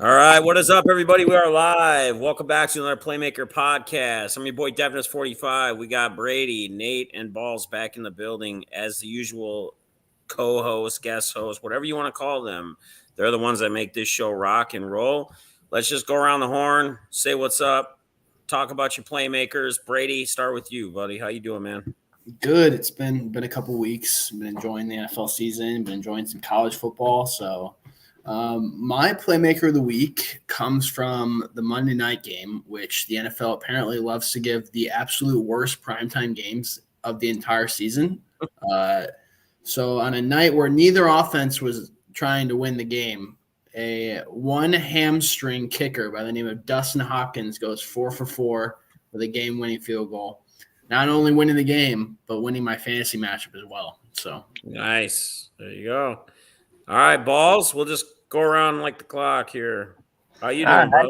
All right, what is up, everybody? We are live. Welcome back to another Playmaker podcast. I'm your boy Devinus45. We got Brady, Nate, and Balls back in the building as the usual co-host, guest host, whatever you want to call them. They're the ones that make this show rock and roll. Let's just go around the horn, say what's up, talk about your Playmakers. Brady, start with you, buddy. How you doing, man? Good. It's been a couple weeks. Been enjoying the NFL season. Been enjoying some college football. So, my playmaker of the week comes from the Monday night game, which the NFL apparently loves to give the absolute worst primetime games of the entire season. So, on a night where neither offense was trying to win the game, a one hamstring kicker by the name of Dustin Hopkins goes 4 for 4 with a game-winning field goal. Not only winning the game, but winning my fantasy matchup as well. So nice. There you go. All right, Balls. We'll just go around like the clock here. How you doing, brother?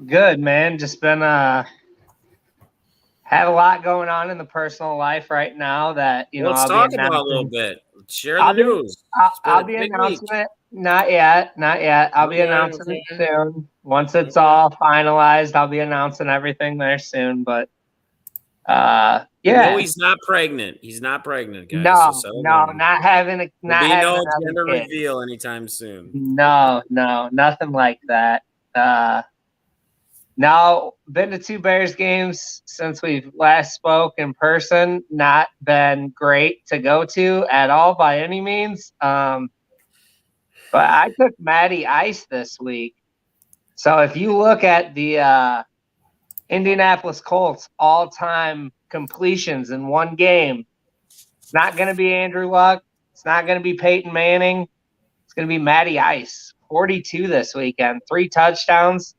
Good, man. Just been had a lot going on in the personal life right now that Let's talk about a little bit. Share the news. I'll be announcing it. Not yet. I'll be announcing it soon. Once it's all finalized, I'll be announcing everything there soon. But yeah. No, he's not pregnant. He's not pregnant, guys. Not having no gender reveal anytime soon. No, nothing like that. Now, been to 2 Bears games since we've last spoke in person. Not been great to go to at all by any means. But I took Matty Ice this week. So if you look at the Indianapolis Colts all-time completions in one game, it's not going to be Andrew Luck. It's not going to be Peyton Manning. It's going to be Matty Ice. 42 this weekend, 3 touchdowns.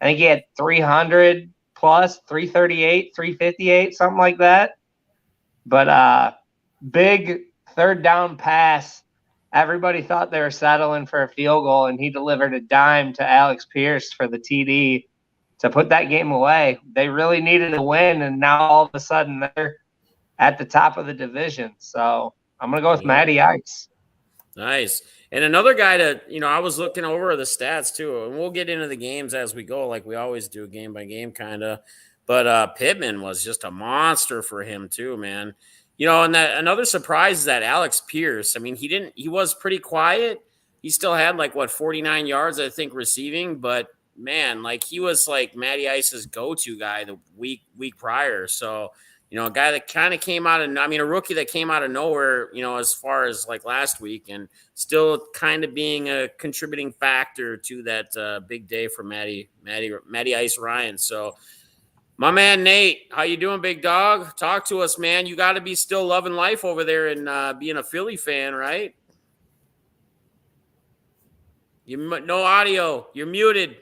I think he had 300 plus, 338, 358, something like that. But big third down pass. Everybody thought they were settling for a field goal, and he delivered a dime to Alex Pierce for the TD to put that game away. They really needed a win, and now all of a sudden they're at the top of the division. So I'm going to go with Matty Ice. Nice. And another guy that, I was looking over the stats too, and we'll get into the games as we go, like we always do, game by game kind of. But Pittman was just a monster for him too, man. And that another surprise is that Alex Pierce. I mean, he was pretty quiet. He still had 49 yards, I think, receiving, but man, he was Matty Ice's go-to guy the week prior. So, a guy that kind of came out of, a rookie that came out of nowhere, as far as last week, and still kind of being a contributing factor to that big day for Matty Ice Ryan. So, my man Nate, how you doing, big dog? Talk to us, man. You got to be still loving life over there and being a Philly fan, right? No audio. You're muted.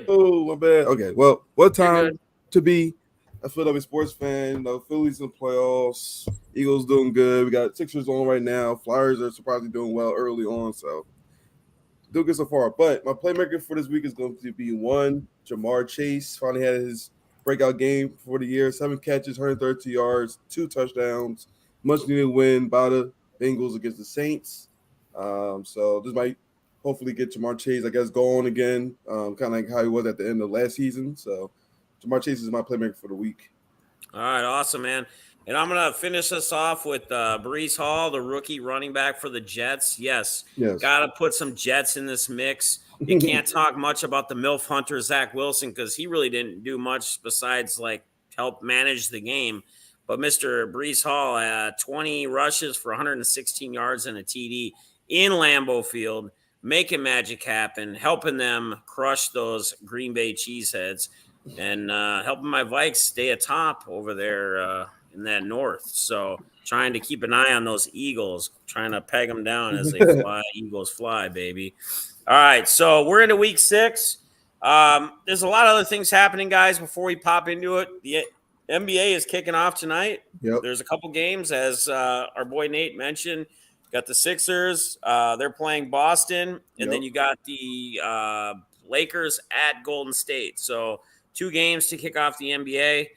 Oh, my bad. Okay, well, what time to be a Philadelphia sports fan? Philly's in the playoffs. Eagles doing good. We got Sixers on right now. Flyers are surprisingly doing well early on, so doing good so far. But my playmaker for this week is going to be Jamar Chase. Finally had his breakout game for the year. 7 catches, 132 yards, 2 touchdowns. Much needed win by the Bengals against the Saints. So this might hopefully get Jamar Chase, I guess, going again, kind of like how he was at the end of last season. So Jamar Chase is my playmaker for the week. All right, awesome, man. And I'm going to finish us off with Breece Hall, the rookie running back for the Jets. Yes. Got to put some Jets in this mix. You can't talk much about the MILF hunter, Zach Wilson, because he really didn't do much besides help manage the game. But Mr. Breece Hall, 20 rushes for 116 yards and a TD in Lambeau Field, making magic happen, helping them crush those Green Bay Cheeseheads, and helping my Vikes stay atop over there in that north. So trying to keep an eye on those Eagles, trying to peg them down as they fly. Eagles fly, baby. All right, so we're into week 6. There's a lot of other things happening, guys, before we pop into it. The NBA is kicking off tonight. Yep. There's a couple games, as our boy Nate mentioned. Got the Sixers. They're playing Boston. And then you got the Lakers at Golden State. So 2 games to kick off the NBA.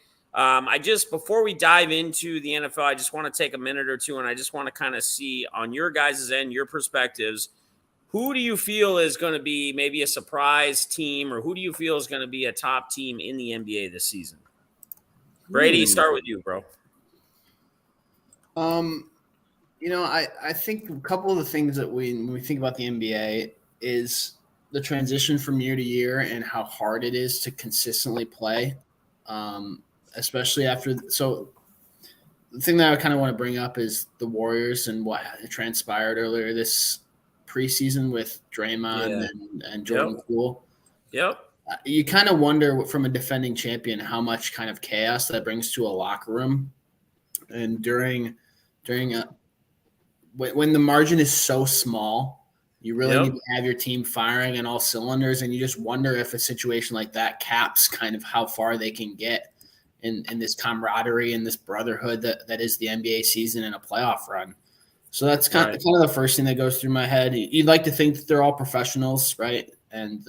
Before we dive into the NFL, I just want to take a minute or two, and I just want to kind of see on your guys' end, your perspectives, Who do you feel is going to be maybe a surprise team, or who do you feel is going to be a top team in the NBA this season? Brady, start with you, bro. I think a couple of the things that when we think about the NBA is the transition from year to year and how hard it is to consistently play, especially after. So the thing that I kind of want to bring up is the Warriors and what transpired earlier this preseason with Draymond and Jordan Poole. Yep. You kind of wonder from a defending champion how much kind of chaos that brings to a locker room. And when the margin is so small, you really need to have your team firing on all cylinders, and you just wonder if a situation like that caps kind of how far they can get in this camaraderie and this brotherhood that is the NBA season and a playoff run. So that's kind of the first thing that goes through my head. You'd like to think that they're all professionals, right? And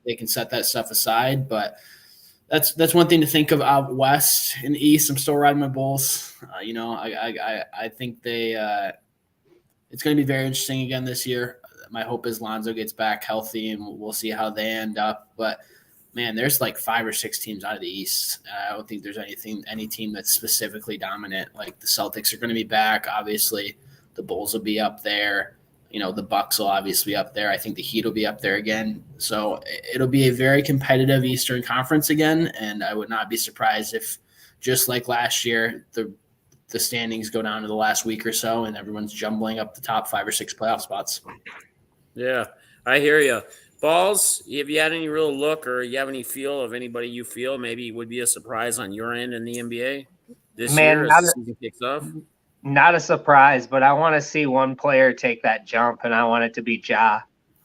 they can set that stuff aside, but that's one thing to think of out west. In the east, I'm still riding my Bulls. I think it's going to be very interesting again this year. My hope is Lonzo gets back healthy, and we'll see how they end up. But man, there's like 5 or 6 teams out of the East. I don't think there's any team that's specifically dominant. Like the Celtics are going to be back. Obviously, the Bulls will be up there. The Bucks will obviously be up there. I think the Heat will be up there again. So it'll be a very competitive Eastern Conference again, and I would not be surprised if, just like last year, the standings go down to the last week or so, and everyone's jumbling up the top 5 or 6 playoff spots. Yeah, I hear you. Balls, have you had any real look or you have any feel of anybody you feel maybe would be a surprise on your end in the NBA this year as the season kicks off? Not a surprise, but I want to see one player take that jump, and I want it to be Ja.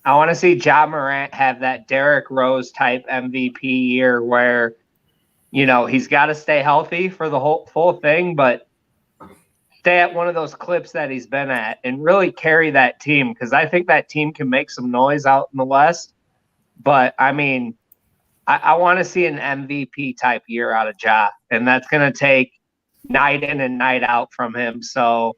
I want to see Ja Morant have that Derrick Rose type MVP year where, he's got to stay healthy for the full thing, but stay at one of those clips that he's been at and really carry that team, because I think that team can make some noise out in the West. But, I mean, I want to see an MVP type year out of Ja, and that's going to take night in and night out from him. So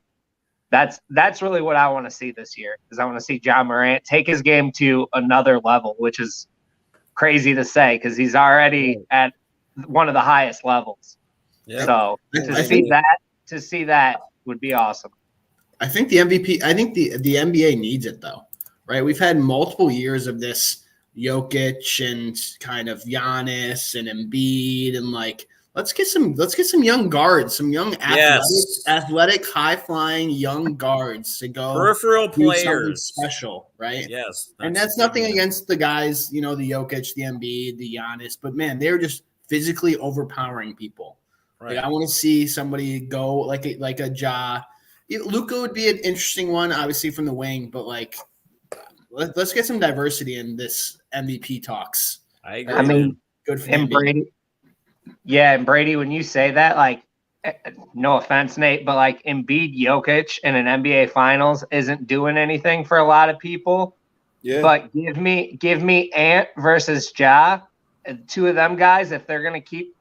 that's really what I want to see this year, because I want to see Ja Morant take his game to another level, which is crazy to say because he's already at one of the highest levels. Yeah. So to see that would be awesome. I think the MVP. I think the NBA needs it though, right? We've had multiple years of this Jokic and kind of Giannis and Embiid and like. Let's get some young guards, some young athletic, high-flying young guards to go peripheral players, special, right? Yes, and that's nothing against the guys, the Jokic, the Embiid, the Giannis, but man, they're just physically overpowering people. Right. Like, I want to see somebody go like a Ja. Luka would be an interesting one, obviously from the wing, but like let's get some diversity in this MVP talks. I agree. I mean, good for him, Brady. Yeah, and Brady, when you say that, like, no offense, Nate, but like Embiid, Jokic in an NBA Finals isn't doing anything for a lot of people. Yeah. But give me Ant versus Ja, 2 of them guys. If they're gonna keep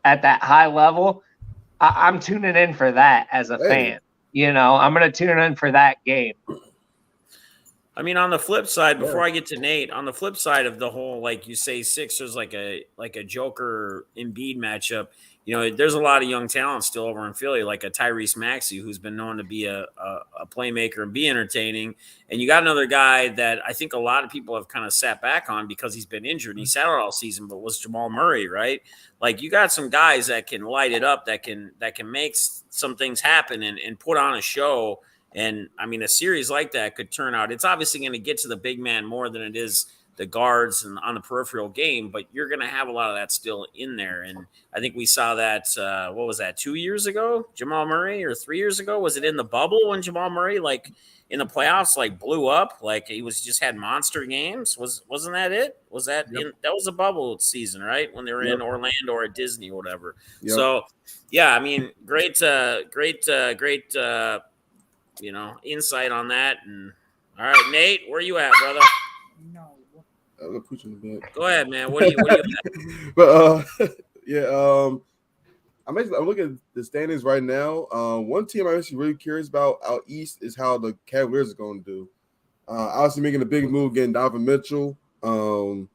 at that high level, I'm tuning in for that as a fan. I'm gonna tune in for that game. I mean, on the flip side, before I get to Nate, on the flip side of the whole, like you say, Sixers like a Joker Embiid matchup, there's a lot of young talent still over in Philly, like a Tyrese Maxey, who's been known to be a playmaker and be entertaining. And you got another guy that I think a lot of people have kind of sat back on because he's been injured and he sat out all season, but was Jamal Murray, right? Like you got some guys that can light it up, that can make some things happen and put on a show. And, I mean, a series like that could turn out – it's obviously going to get to the big man more than it is the guards and on the peripheral game, but you're going to have a lot of that still in there. And I think we saw that what was that, 2 years ago, Jamal Murray, or 3 years ago? Was it in the bubble when Jamal Murray, like, in the playoffs, like, blew up? Like, he just had monster games? Wasn't that it? Was that – that was a bubble season, right, when they were in Orlando or at Disney or whatever. Yep. So, yeah, I mean, great insight on that. And all right, Nate, where you at, brother? No, I'm pushing the back. Go ahead, man. What are you at? But I'm looking at the standings right now. One team I'm actually really curious about out east is how the Cavaliers are going to do. Obviously making a big move, getting Donovan Mitchell. I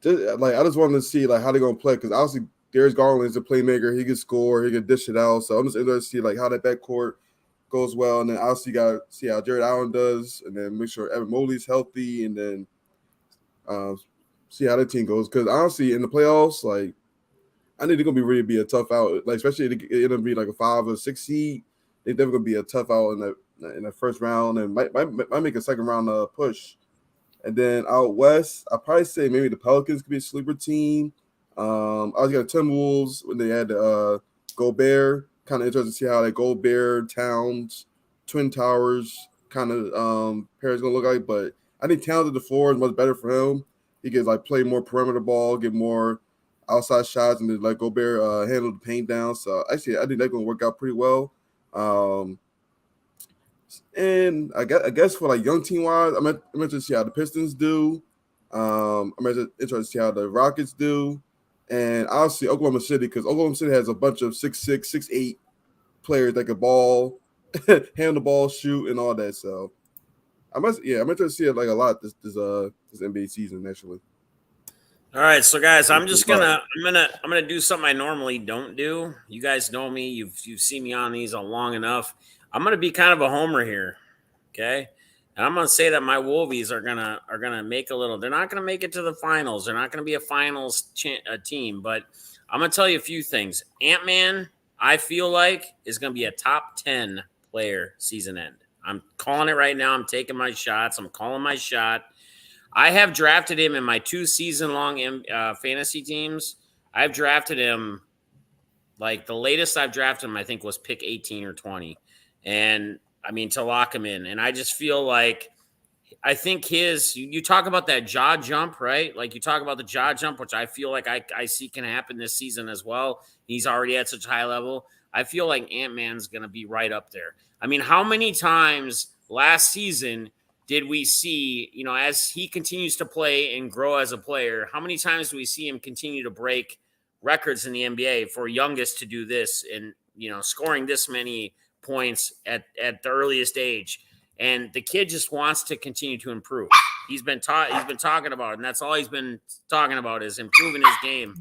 just wanted to see like how they're gonna play because obviously Darius Garland is a playmaker. He can score. He can dish it out. So I'm just interested to see like how that backcourt goes well. And then obviously you got to see how Jared Allen does, and then make sure Evan Mobley's healthy, and then see how the team goes. Because honestly, in the playoffs, like I think they're gonna be a tough out. Like especially if it end up being like a 5 or 6 seed, they're definitely gonna be a tough out in the first round, and might make a second round push. And then out west, I'd probably say maybe the Pelicans could be a sleeper team. I was got Timberwolves when they had Gobert. Kind of interested to see how that Gobert, Towns, Twin Towers kind of pair is gonna look like. But I think Towns at the 4 is much better for him. He can like play more perimeter ball, get more outside shots, and then like Gobert handle the paint down. So actually, I think that's gonna work out pretty well. And I guess for like young team wise, I'm interested to see how the Pistons do. I'm interested to see how the Rockets do, and obviously Oklahoma City, because Oklahoma City has a bunch of 6'6", 6'8" players that can ball, handle the ball, shoot, and all that. So I'm interested to see it like a lot this NBA season actually. All right, so guys, I'm gonna do something I normally don't do. You guys know me. You've seen me on these long enough. I'm gonna be kind of a homer here, okay? And I'm gonna say that my Wolvies are gonna make a little. They're not gonna make it to the finals. They're not gonna be a finals team. But I'm gonna tell you a few things. Ant-Man, I feel like, is gonna be a top 10 player season end. I'm calling it right now. I'm taking my shots. I'm calling my shot. I have drafted him in my 2 season-long fantasy teams. I've drafted him, like the latest I've drafted him, I think was pick 18 or 20. And I mean, to lock him in. And I just feel like, I think you talk about that jaw jump, right? Like you talk about the jaw jump, which I feel like I see can happen this season as well. He's already at such a high level. I feel like Ant-Man's going to be right up there. I mean, how many times last season did we see, as he continues to play and grow as a player, how many times do we see him continue to break records in the NBA for youngest to do this and, scoring this many points at the earliest age? And the kid just wants to continue to improve. He's been talking about it, and that's all he's been talking about is improving his game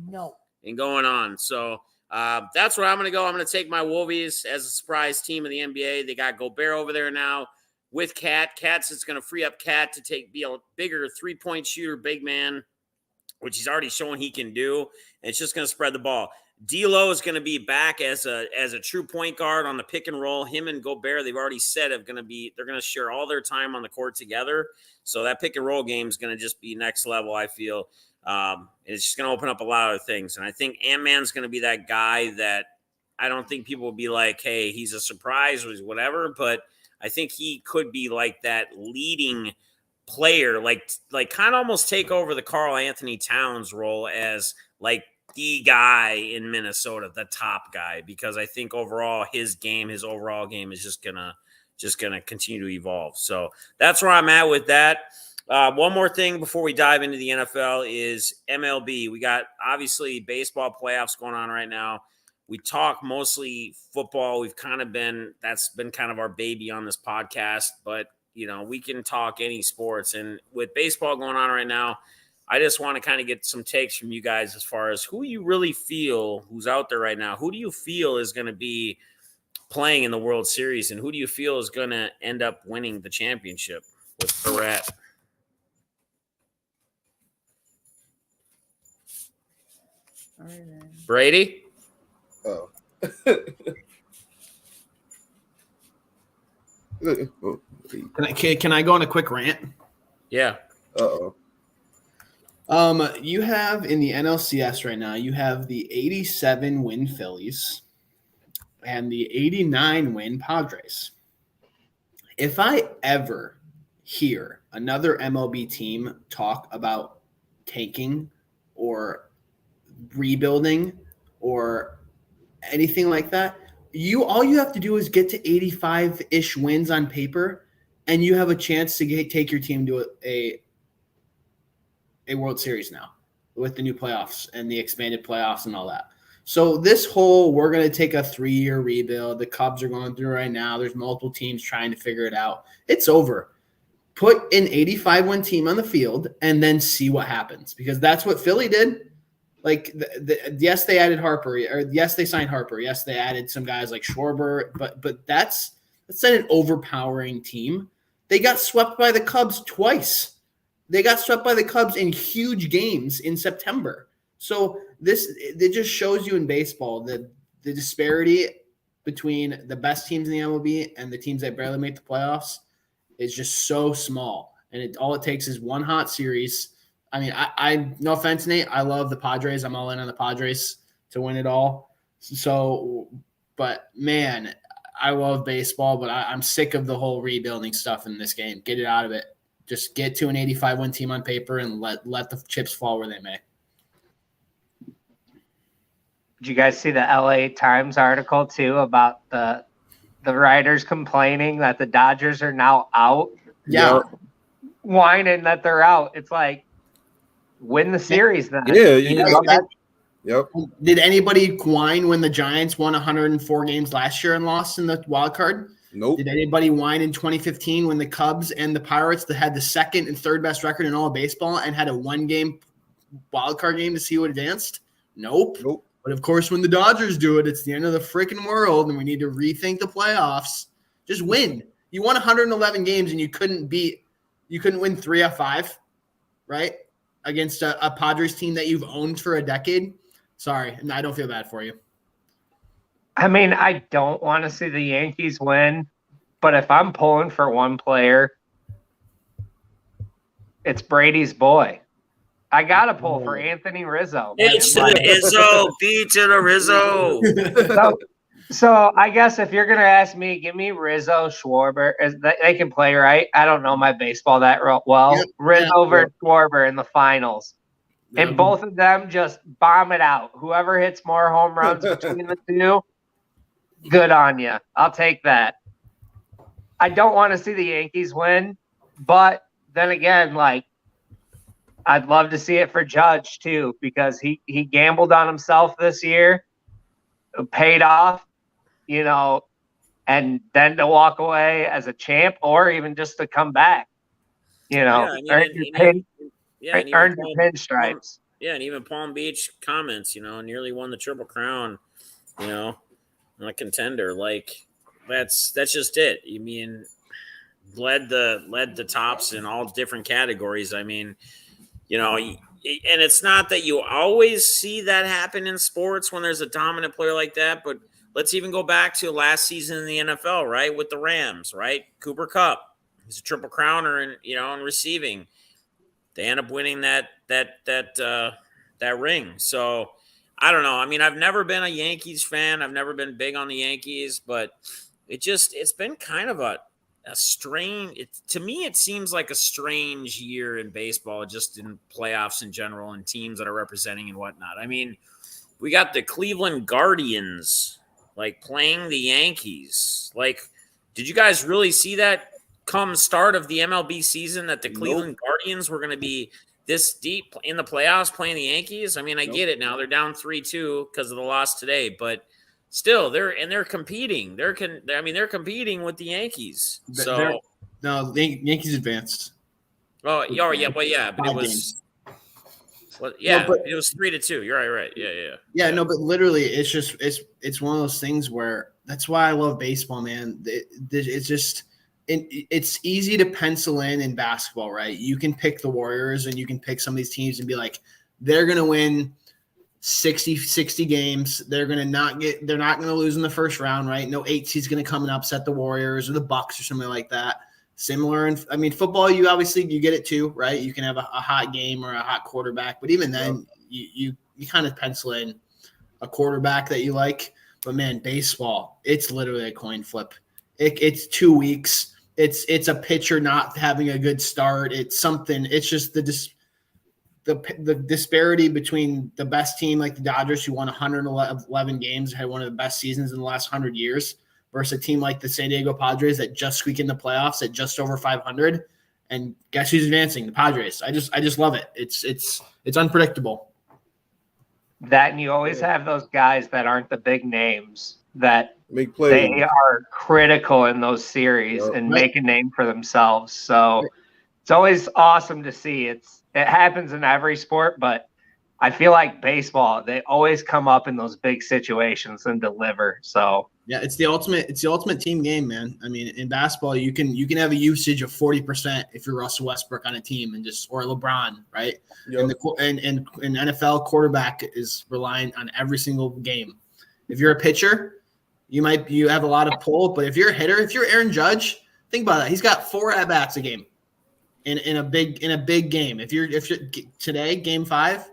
and going on. So that's where I'm going to go. I'm going to take my Wolvies as a surprise team of the NBA. They got Gobert over there now. With Cat's it's going to free up Cat to be a bigger 3-point shooter, big man, which he's already shown he can do. And it's just going to spread the ball. D'Lo is going to be back as a true point guard on the pick and roll. Him and Gobert, they've already said they're going to share all their time on the court together. So that pick and roll game is going to just be next level, I feel. It's just going to open up a lot of things. And I think Ant-Man's going to be that guy that I don't think people will be like, hey, he's a surprise or whatever, but I think he could be like that leading player, like kind of almost take over the Karl Anthony Towns role as like the guy in Minnesota, the top guy, because I think overall his overall game is just gonna continue to evolve. So that's where I'm at with that. One more thing before we dive into the NFL is MLB. We got obviously baseball playoffs going on right now. We talk mostly football. That's been kind of our baby on this podcast, but we can talk any sports. And with baseball going on right now, I just want to kind of get some takes from you guys as far as who you really feel who's out there right now. Who do you feel is going to be playing in the World Series, and who do you feel is going to end up winning the championship with Perret? All right, man. Brady? Oh. Can I go on a quick rant? Yeah. Uh-oh. You have in the NLCS right now, you have the 87 win Phillies and the 89 win Padres. If I ever hear another MLB team talk about tanking or rebuilding or anything like that, all you have to do is get to 85-ish wins on paper, and you have a chance to take your team to a World Series now with the new playoffs and the expanded playoffs and all that. So we're going to take a 3-year rebuild. The Cubs are going through right now. There's multiple teams trying to figure it out. It's over. put an 85-win team on the field and then see what happens, because that's what Philly did. Like, yes, they added Harper, or yes, they signed Harper. Yes, they added some guys like Schwarber, but that's not an overpowering team. They got swept by the Cubs twice. They got swept by the Cubs in huge games in September. So it just shows you in baseball that the disparity between the best teams in the MLB and the teams that barely make the playoffs is just so small. And all it takes is one hot series. I mean, I no offense, Nate, I love the Padres. I'm all in on the Padres to win it all. So, but man, I love baseball, but I'm sick of the whole rebuilding stuff in this game. Get it out of it. Just get to an 85-win team on paper and let the chips fall where they may. Did you guys see the LA Times article too about the writers complaining that the Dodgers are now out? Yeah. Whining that they're out. It's like, win the series then. Yep. Did anybody whine when the Giants won 104 games last year and lost in the wild card? Nope. Did anybody whine in 2015 when the Cubs and the Pirates that had the second and third best record in all of baseball and had a one-game wild card game to see who advanced? Nope. But of course, when the Dodgers do it, it's the end of the freaking world, and we need to rethink the playoffs. Just win. You won 111 games, and you couldn't win 3 out of 5, right? Against a Padres team that you've owned for a decade. Sorry, and I don't feel bad for you. I mean, I don't want to see the Yankees win, but if I'm pulling for one player, it's Brady's boy. I got to pull for Anthony Rizzo. Beach to the Izzo. Beach to the Rizzo. So I guess if you're going to ask me, give me Rizzo, Schwarber. They can play, right? I don't know my baseball that well. Yep. Rizzo versus Schwarber in the finals. And both of them just bomb it out. Whoever hits more home runs between the two, good on you. I'll take that. I don't want to see the Yankees win, but then again, like, I'd love to see it for Judge too, because he gambled on himself this year, paid off, and then to walk away as a champ, or even just to come back, earn your pinstripes. Yeah, and even Palm Beach comments, nearly won the Triple Crown, a contender. Like, that's just it. I mean, led the tops in all different categories. I mean, and it's not that you always see that happen in sports when there's a dominant player like that, but let's even go back to last season in the NFL, right? With the Rams, right? Cooper Kupp, he's a Triple Crowner in receiving. They end up winning that ring. So I don't know. I mean, I've never been a Yankees fan. I've never been big on the Yankees, but it's been kind of a strange. To me, it seems like a strange year in baseball, just in playoffs in general, and teams that are representing and whatnot. I mean, we got the Cleveland Guardians playing the Yankees. Did you guys really see that come start of the MLB season, that the Cleveland Guardians were going to be this deep in the playoffs playing the Yankees? I mean, I get it now. They're down 3-2 because of the loss today, but still, they're competing. They're competing with the Yankees. So no, the Yankees advanced. But it was. Well, yeah, it was 3-2. You're right. Yeah. No, but literally, it's one of those things where that's why I love baseball, man. It's just. It's easy to pencil in basketball, right? You can pick the Warriors and you can pick some of these teams and be like, they're going to win 60 games. They're not going to lose in the first round, right? No 8 seed's going to come and upset the Warriors or the Bucks or something like that. Similar. And I mean, football, you get it too, right? You can have a hot game or a hot quarterback, but even then you kind of pencil in a quarterback that you like. But man, baseball, it's literally a coin flip. It's 2 weeks. It's a pitcher not having a good start. It's something. It's just the disparity between the best team like the Dodgers, who won 111 games, had one of the best seasons in the last 100 years, versus a team like the San Diego Padres that just squeak in the playoffs at just over 500. And guess who's advancing? The Padres. I just love it. It's unpredictable. That, and you always have those guys that aren't the big names that make plays. They are critical in those series and make a name for themselves. So it's always awesome to see. It happens in every sport, but I feel like baseball, they always come up in those big situations and deliver. So yeah, it's the ultimate team game, man. I mean, in basketball, you can have a usage of 40% if you're Russell Westbrook on a team or LeBron, right? Yep. And NFL quarterback is reliant on every single game. If you're a pitcher, you have a lot of pull, but if you're a hitter, if you're Aaron Judge, think about that. He's got 4 at-bats a game in a big game. If you're today, game 5,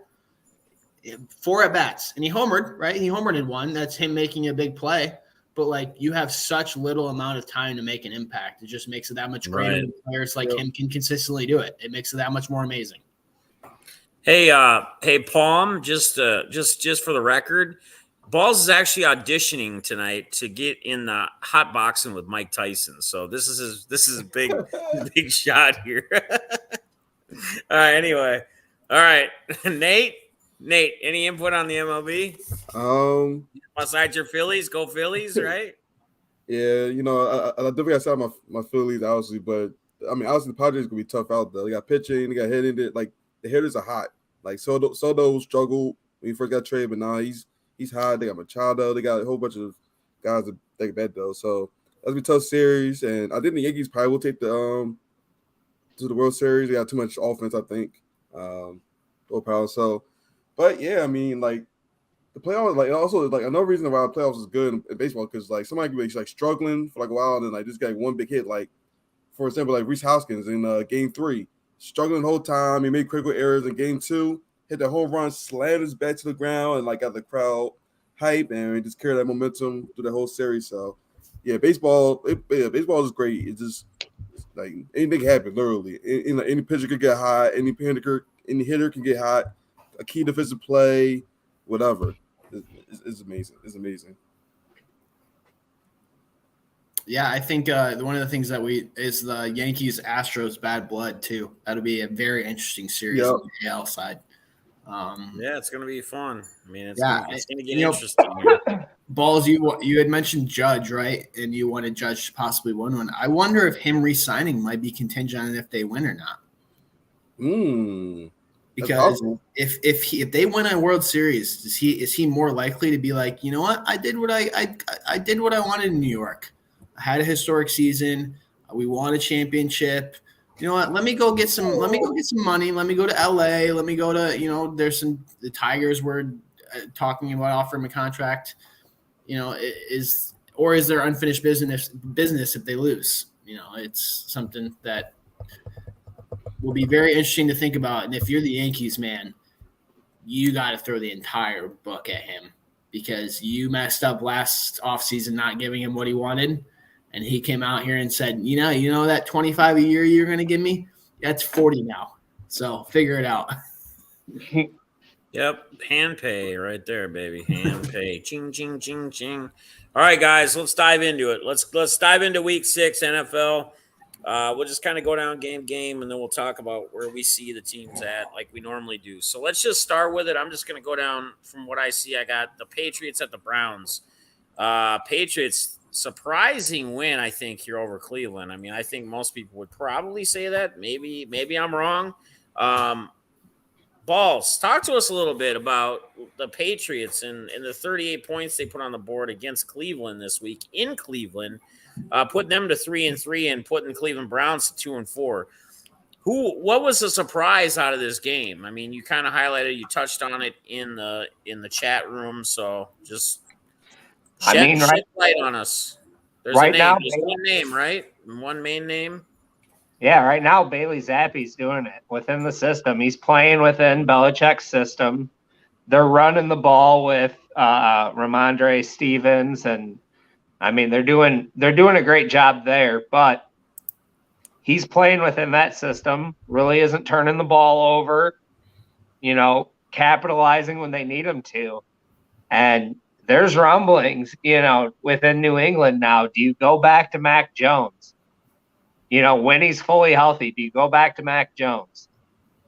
4 at-bats, and he homered, right? He homered in 1. That's him making a big play. But like, you have such little amount of time to make an impact. It just makes it that much greater when players like him can consistently do it. It makes it that much more amazing. Hey, Palm, just for the record, Balls is actually auditioning tonight to get in the hot boxing with Mike Tyson. So this is a big shot here. All right. Anyway, all right, Nate, any input on the MLB? Besides your Phillies, go Phillies, right? Yeah, I definitely got to side my Phillies, obviously, but I mean, obviously the Padres gonna be tough out there. They got pitching, they got hitting. Like the hitters are hot. Like Soto struggled when he first got traded, but now he's hot. They got Machado. They got a whole bunch of guys that take bet though. So that's gonna be a tough series, and I think the Yankees probably will take the to the World Series. They got too much offense, I think. Power. So, but yeah, I mean, like the playoffs, like also like another reason why the playoffs is good in baseball because like somebody could be like struggling for like a while and then like just got one big hit. Like for example, like Reese Hoskins in Game 3, struggling the whole time. He made critical errors in Game 2, hit the home run, slammed his bat to the ground, and like got the crowd hype and he just carried that momentum through the whole series. So yeah, baseball is great. It's just like anything can happen literally. Any pitcher could get hot. Any hitter can get hot. A key defensive play, whatever. It's amazing. It's amazing. Yeah, I think one of the things that is the Yankees Astros bad blood too. That'll be a very interesting series on the AL side. Yeah, it's gonna be fun. I mean, it's gonna get interesting. Balls, you had mentioned Judge, right? And you wanted Judge to possibly win one. I wonder if him re-signing might be contingent on if they win or not. Because if they win a World Series, is he more likely to be like, you know what? I did what I did what I wanted in New York. I had a historic season. We won a championship. You know what? Let me go get some money. Let me go to LA. Let me go to, there's the Tigers were talking about offering him a contract. Is there unfinished business if they lose? It's something that will be very interesting to think about. And if you're the Yankees, man, you got to throw the entire book at him because you messed up last offseason not giving him what he wanted. And he came out here and said, you know that 25 a year you're going to give me? That's 40 now. So figure it out. Yep. Hand pay right there, baby. Hand pay. Ching, ching, ching, ching. All right, guys, let's dive into it. Let's dive into week 6 NFL. We'll just kind of go down game, and then we'll talk about where we see the teams at like we normally do. So let's just start with it. I'm just going to go down from what I see. I got the Patriots at the Browns. Patriots, surprising win, I think, here over Cleveland. I mean, I think most people would probably say that. Maybe I'm wrong. Balls, talk to us a little bit about the Patriots and the 38 points they put on the board against Cleveland this week in Cleveland, putting them to 3-3 and putting Cleveland Browns to 2-4. What was the surprise out of this game? I mean, you kind of highlighted, you touched on it in the chat room, so just shed light on us. There's a name, just one name, right? One main name. Yeah, right now Bailey Zappi's doing it within the system. He's playing within Belichick's system. They're running the ball with Ramondre Stevens, and I mean they're doing a great job there. But he's playing within that system. Really isn't turning the ball over. Capitalizing when they need him to. And there's rumblings, within New England now. Do you go back to Mac Jones? When he's fully healthy, do you go back to Mac Jones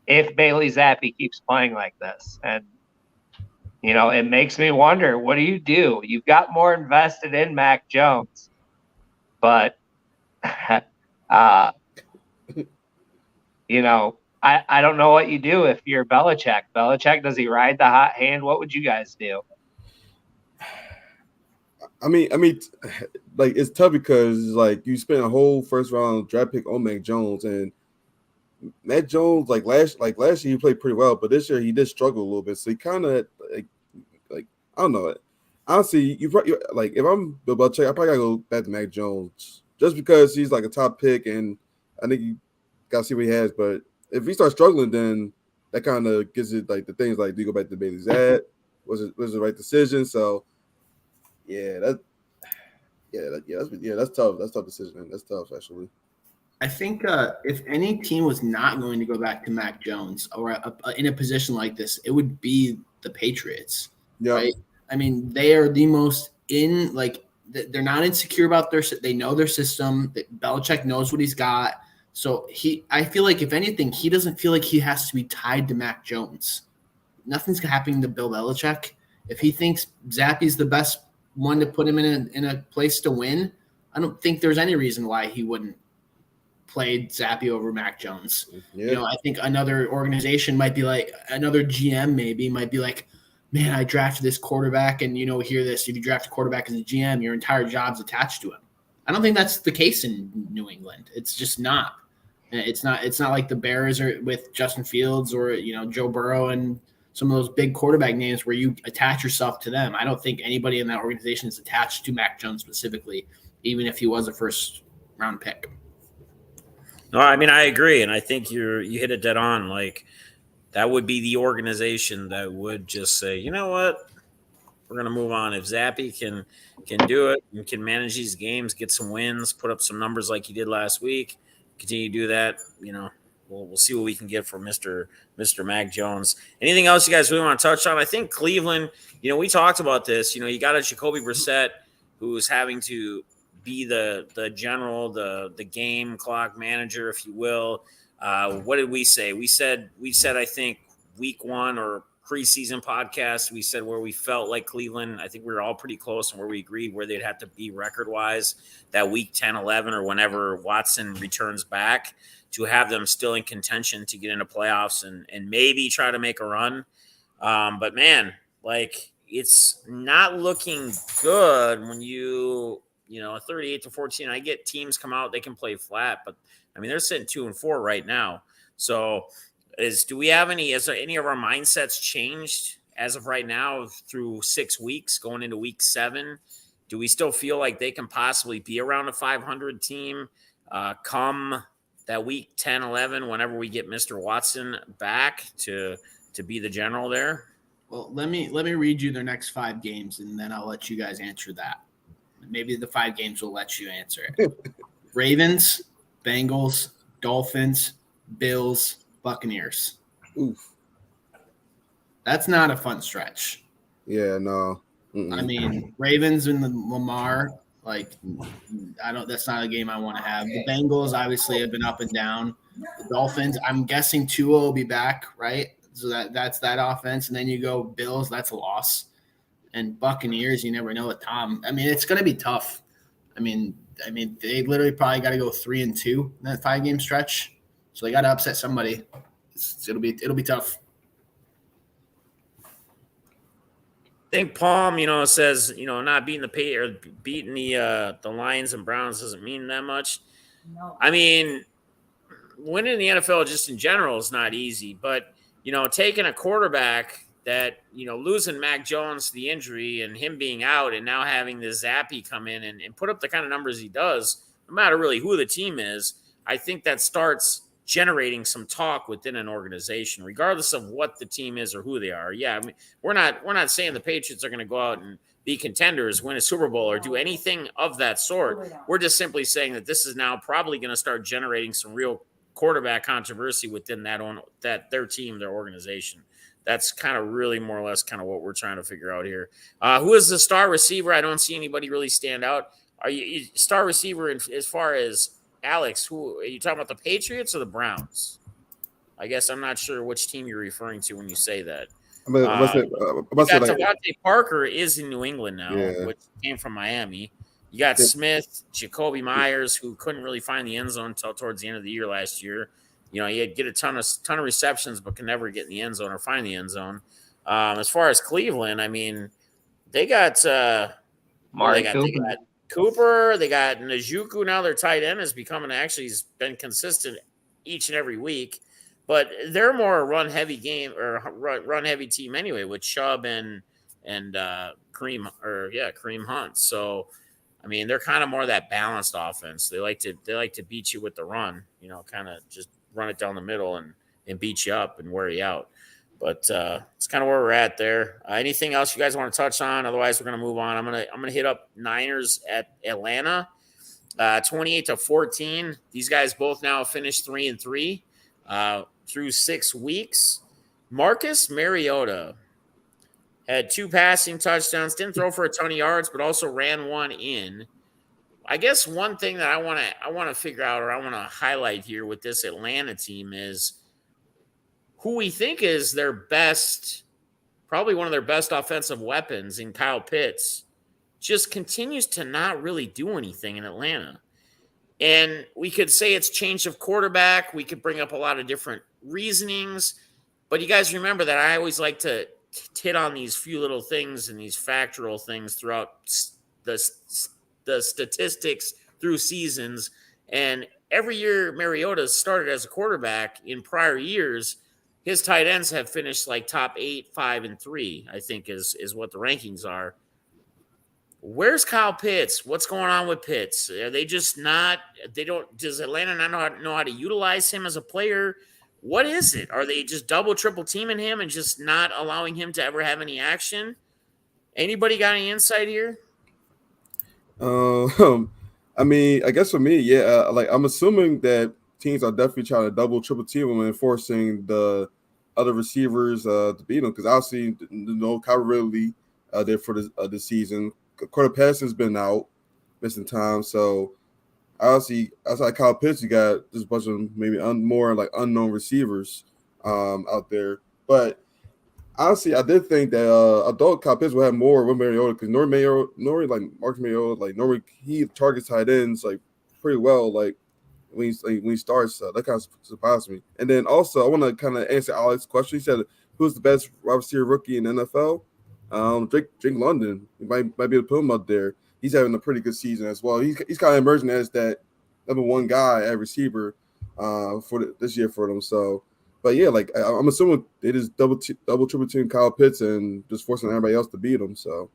if Bailey Zappi keeps playing like this? And, it makes me wonder, what do you do? You've got more invested in Mac Jones, but I don't know what you do if you're Belichick. Belichick, does he ride the hot hand? What would you guys do? I mean, like it's tough because like you spent a whole first round draft pick on Mac Jones, and Mac Jones last year he played pretty well, but this year he did struggle a little bit. So he kind of like I don't know. Honestly, you like if I'm Bill Belichick, I probably gotta go back to Mac Jones just because he's like a top pick, and I think you gotta see what he has. But if he starts struggling, then that kind of gives it like the things like do you go back to Bailey Zapp? Was it the right decision? So that's tough. That's a tough decision, man. That's tough actually. I think if any team was not going to go back to Mac Jones or in a position like this, it would be the Patriots. Yeah. Right? I mean, they are the most they're not insecure about they know their system. Belichick knows what he's got. So I feel like if anything, he doesn't feel like he has to be tied to Mac Jones. Nothing's happening to Bill Belichick. If he thinks Zappy's the best one to put him in a place to win, I don't think there's any reason why he wouldn't play Zappy over Mac Jones. Yeah. I think another organization might be like another GM might be like, man, I drafted this quarterback, and hear this. If you draft a quarterback as a GM, your entire job's attached to him. I don't think that's the case in New England. It's just not. It's not like the Bears are with Justin Fields or Joe Burrow and some of those big quarterback names where you attach yourself to them. I don't think anybody in that organization is attached to Mac Jones specifically, even if he was a first round pick. No, I mean, I agree. And I think you hit it dead on. Like, that would be the organization that would just say, you know what, we're going to move on. If Zappy can do it and can manage these games, get some wins, put up some numbers like he did last week, continue to do that, we'll see what we can get from Mr. Mac Jones. Anything else you guys really want to touch on? I think Cleveland, we talked about this. You got a Jacoby Brissett who's having to be the general, the game clock manager, if you will. What did we say? We said I think week 1 or preseason podcast, we said where we felt like Cleveland, I think we were all pretty close and where we agreed where they'd have to be record-wise that week 10, 11, or whenever Watson returns back to have them still in contention to get into playoffs and maybe try to make a run. But, man, like, it's not looking good when you 38-14. I get teams come out, they can play flat, but, I mean, they're sitting 2-4 right now. So is there any of our mindsets changed as of right now through 6 weeks going into week 7? Do we still feel like they can possibly be around a 500 team come that week 10, 11, whenever we get Mr. Watson back to be the general there? Well, let me read you their next 5 games, and then I'll let you guys answer that. Maybe the 5 games will let you answer it. Ravens, Bengals, Dolphins, Bills, Buccaneers. Oof. That's not a fun stretch. Yeah, no. Mm-mm. I mean, Ravens and the Lamar, that's not a game I want to have. The Bengals obviously have been up and down. The Dolphins, I'm guessing Tua will be back, right? So that's that offense. And then you go Bills, that's a loss. And Buccaneers, you never know with Tom. I mean, it's going to be tough. I mean, they literally probably got to go 3-2 in that 5-game stretch. So they got to upset somebody. It'll be tough. I think Palm, says, not beating the Lions and Browns doesn't mean that much. No. I mean, winning the NFL just in general is not easy, but taking a quarterback that, losing Mac Jones to the injury and him being out and now having this Zappy come in and put up the kind of numbers he does, no matter really who the team is, I think that starts generating some talk within an organization, regardless of what the team is or who they are. Yeah, I mean, we're not saying the Patriots are going to go out and be contenders, win a Super Bowl, or do anything of that sort. We're just simply saying that this is now probably going to start generating some real quarterback controversy within their team, their organization. That's kind of really more or less kind of what we're trying to figure out here. Who is the star receiver? I don't see anybody really stand out. Are you star receiver as far as Alex? Who are you talking about, the Patriots or the Browns? I guess I'm not sure which team you're referring to when you say that. Devontae Parker is in New England now, which came from Miami. You got Smith, Jacoby Myers, who couldn't really find the end zone until towards the end of the year last year. You get a ton of receptions, but can never get in the end zone or find the end zone. As far as Cleveland, I mean, they got Mark they Cooper. got Cooper, they got Njoku. Now their tight end is becoming he's been consistent each and every week, but they're more a run heavy game or run heavy team anyway with Chubb and Kareem Hunt. So I mean, they're kind of more that balanced offense. They like to beat you with the run, kind of just run it down the middle and beat you up and wear you out. But it's kind of where we're at there. Anything else you guys want to touch on? Otherwise, we're gonna move on. I'm gonna hit up Niners at Atlanta, 28-14. These guys both now finished 3-3 through 6 weeks. Marcus Mariota had 2 passing touchdowns, didn't throw for a ton of yards, but also ran one in. I guess one thing that I want to figure out or I want to highlight here with this Atlanta team is who we think is their best, probably one of their best offensive weapons in Kyle Pitts, just continues to not really do anything in Atlanta. And we could say it's change of quarterback. We could bring up a lot of different reasonings. But you guys remember that I always like to hit on these few little things and these factual things throughout the statistics through seasons. And every year Mariota started as a quarterback in prior years, his tight ends have finished like top 8, 5, and 3, I think is what the rankings are. Where's Kyle Pitts? What's going on with Pitts? Are they just not – does Atlanta not know how to utilize him as a player? What is it? Are they just double, triple teaming him and just not allowing him to ever have any action? Anybody got any insight here? I mean, I guess for me, yeah, I'm assuming that teams are definitely trying to double, triple team him and forcing the other receivers to beat him because obviously, Kyler Ridley there for the season. Quarter pass has been out, missing time. So obviously, outside Kyle Pitts, you got just a bunch of maybe more like unknown receivers out there. But honestly, I did think that adult Kyle Pitts will have more with Mariota because normally like Marcus Mariota, like normally he targets tight ends like pretty well. Like when he starts, that kind of surprised me. And then also, I want to kind of answer Alex's question. He said, "Who's the best wide receiver rookie in the NFL?" Drake London. You might be able to put him up there. He's having a pretty good season as well. He's kind of emerging as that number one guy at receiver this year for them. So, but yeah, like I'm assuming they just double triple team Kyle Pitts and just forcing everybody else to beat him. So,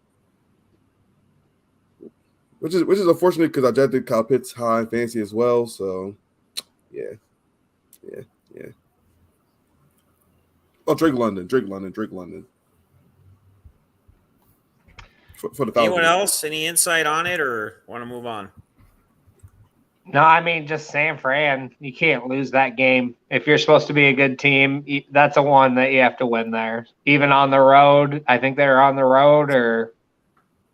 which is unfortunate because I drafted Kyle Pitts high in fantasy as well. So, yeah. Oh, Drake London. For the Falcons. Anyone else? Any insight on it, or want to move on? No, I mean, just San Fran. You can't lose that game. If you're supposed to be a good team, that's a one that you have to win there. Even on the road, I think they're on the road, or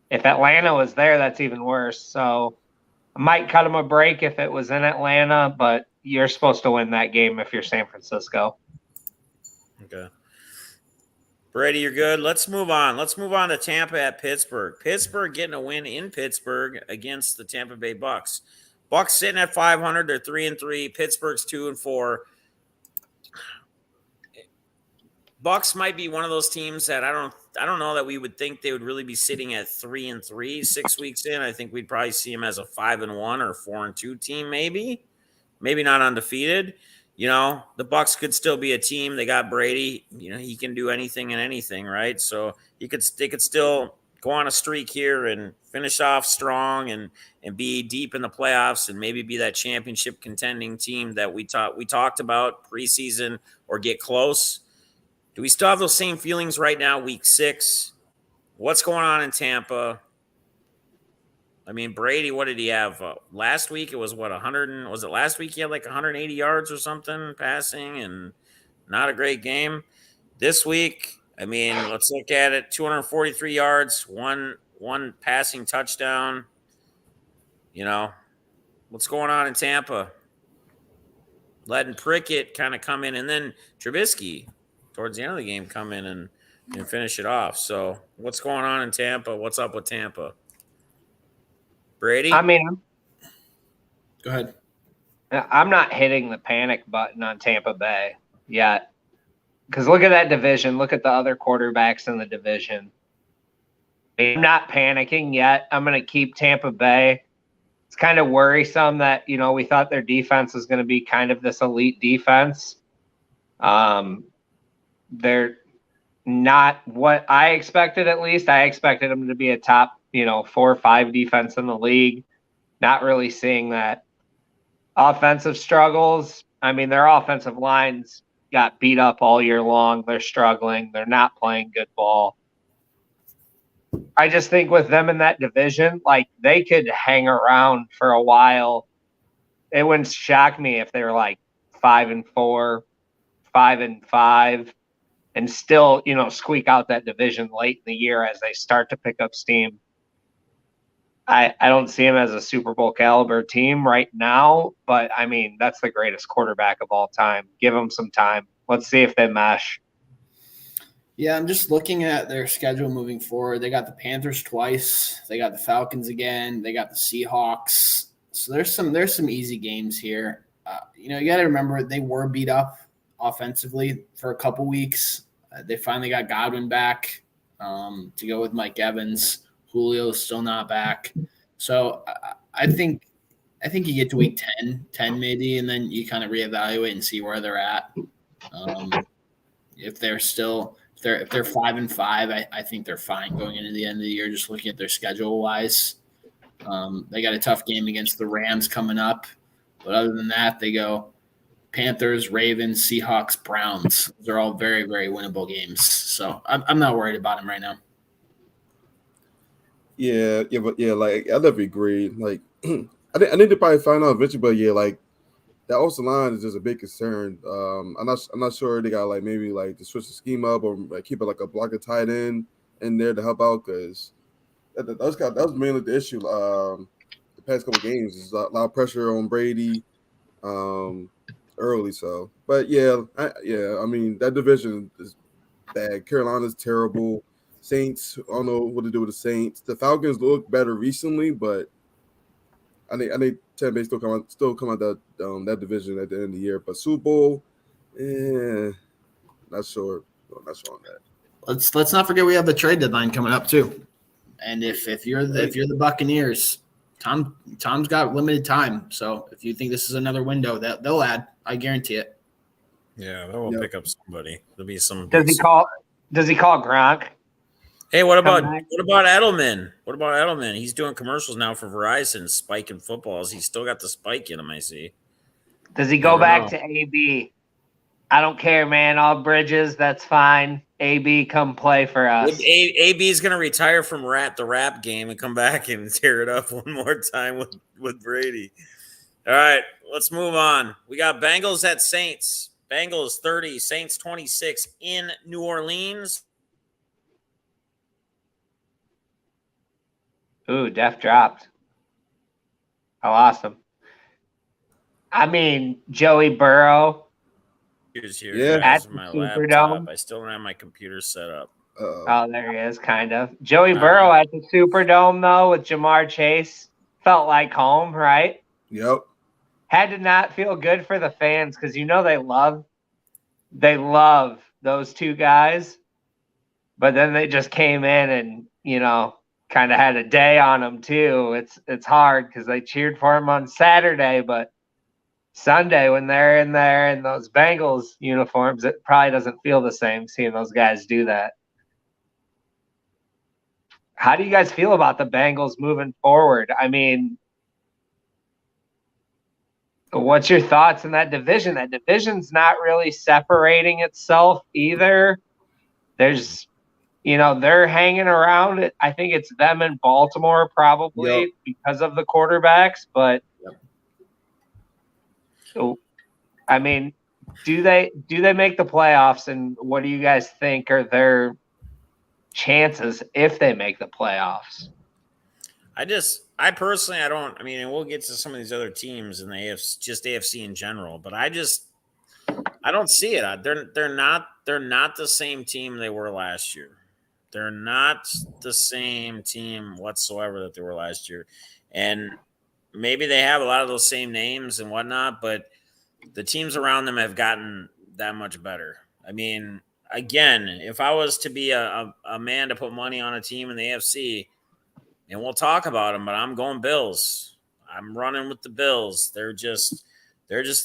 if Atlanta was there, that's even worse. So I might cut them a break if it was in Atlanta, but you're supposed to win that game if you're San Francisco. Okay. Brady, you're good. Let's move on. Let's move on to Tampa at Pittsburgh. Pittsburgh getting a win in Pittsburgh against the Tampa Bay Bucks. Bucks sitting at 500. They're 3-3. Pittsburgh's 2-4. Bucks might be one of those teams that I don't know that we would think they would really be sitting at 3-3 6 weeks in. I think we'd probably see them as a 5-1 or 4-2 team, maybe not undefeated. The Bucks could still be a team. They got Brady. He can do anything and anything, right? So they could still go on a streak here and finish off strong and be deep in the playoffs and maybe be that championship contending team that we talked about preseason or get close. Do we still have those same feelings right now, week 6? What's going on in Tampa? I mean, Brady, what did he have? Last week, it was 100. Was it last week he had like 180 yards or something passing and not a great game? This week, I mean, let's look at it. 243 yards, one passing touchdown. What's going on in Tampa? Letting Prickett kind of come in, and then Trubisky towards the end of the game come in and finish it off. So what's going on in Tampa? What's up with Tampa? Brady? I mean, go ahead. I'm not hitting the panic button on Tampa Bay yet. Because look at that division. Look at the other quarterbacks in the division. I'm not panicking yet. I'm going to keep Tampa Bay. It's kind of worrisome that, we thought their defense was going to be kind of this elite defense. They're not what I expected, at least. I expected them to be a top, 4 or 5 defense in the league. Not really seeing that. Offensive struggles. I mean, their offensive lines got beat up all year long. They're struggling. They're not playing good ball. I just think with them in that division, like they could hang around for a while. It wouldn't shock me if they were like 5-4, 5-5, and still, squeak out that division late in the year as they start to pick up steam. I don't see him as a Super Bowl caliber team right now, but I mean, that's the greatest quarterback of all time. Give him some time. Let's see if they mesh. Yeah, I'm just looking at their schedule moving forward. They got the Panthers twice. They got the Falcons again. They got the Seahawks. So there's some easy games here. You got to remember they were beat up offensively for a couple weeks. They finally got Godwin back to go with Mike Evans. Julio's still not back. So I think you get to week 10 maybe, and then you kind of reevaluate and see where they're at. If they're 5-5, I think they're fine going into the end of the year, just looking at their schedule wise. They got a tough game against the Rams coming up. But other than that, they go Panthers, Ravens, Seahawks, Browns. Those are all very, very winnable games. So I'm not worried about them right now. Yeah, like I definitely agree. Like I need to probably find out eventually, but yeah, like that offensive line is just a big concern. I'm not sure they got like maybe like to switch the scheme up or like keep it like a blocker tight end in there to help out because that was mainly the issue. The past couple games is a lot of pressure on Brady early. So, but I mean that division is bad. Carolina's terrible. Saints, I don't know what to do with the Saints. The Falcons look better recently, but I think Tampa Bay still come out that division at the end of the year. But Super Bowl, not sure. Not sure on that. Let's not forget we have the trade deadline coming up too. And if you're the Buccaneers, Tom's got limited time. So if you think this is another window, that they'll add, I guarantee it. Yeah, they will pick up somebody. There'll be some. Does he call Gronk? Hey, what about Edelman? What about Edelman? He's doing commercials now for Verizon, spiking footballs. He's still got the spike in him, I see. Does he go back to AB? I don't care, man. All Bridges, that's fine. AB, come play for us. AB is going to retire from the rap game and come back and tear it up one more time with Brady. All right, let's move on. We got Bengals at Saints. Bengals 30, Saints 26 in New Orleans. Ooh, Def dropped. I lost him. I mean, Joey Burrow. Here, at the my Superdome. laptop. I still don't have my computer set up. Oh, there he is, kind of. Joey Burrow at the Superdome, though, with Jamar Chase. Felt like home, right? Yep. Had to not feel good for the fans because they love those two guys. But then they just came in and, kind of had a day on them too. It's hard because they cheered for him on Saturday, but Sunday when they're in there in those Bengals uniforms, it probably doesn't feel the same seeing those guys do that. How do you guys feel about the Bengals moving forward? I mean, what's your thoughts in that division? That division's not really separating itself either. There's they're hanging around it. I think it's them and Baltimore probably because of the quarterbacks. But I mean, do they make the playoffs? And what do you guys think are their chances if they make the playoffs? I personally, I don't. I mean, and we'll get to some of these other teams in the AFC in general, but I don't see it. They're not the same team they were last year. They're not the same team whatsoever that they were last year. And maybe they have a lot of those same names and whatnot, but the teams around them have gotten that much better. I mean, again, if I was to be a man to put money on a team in the AFC, and we'll talk about them, but I'm going Bills. I'm running with the Bills. They're just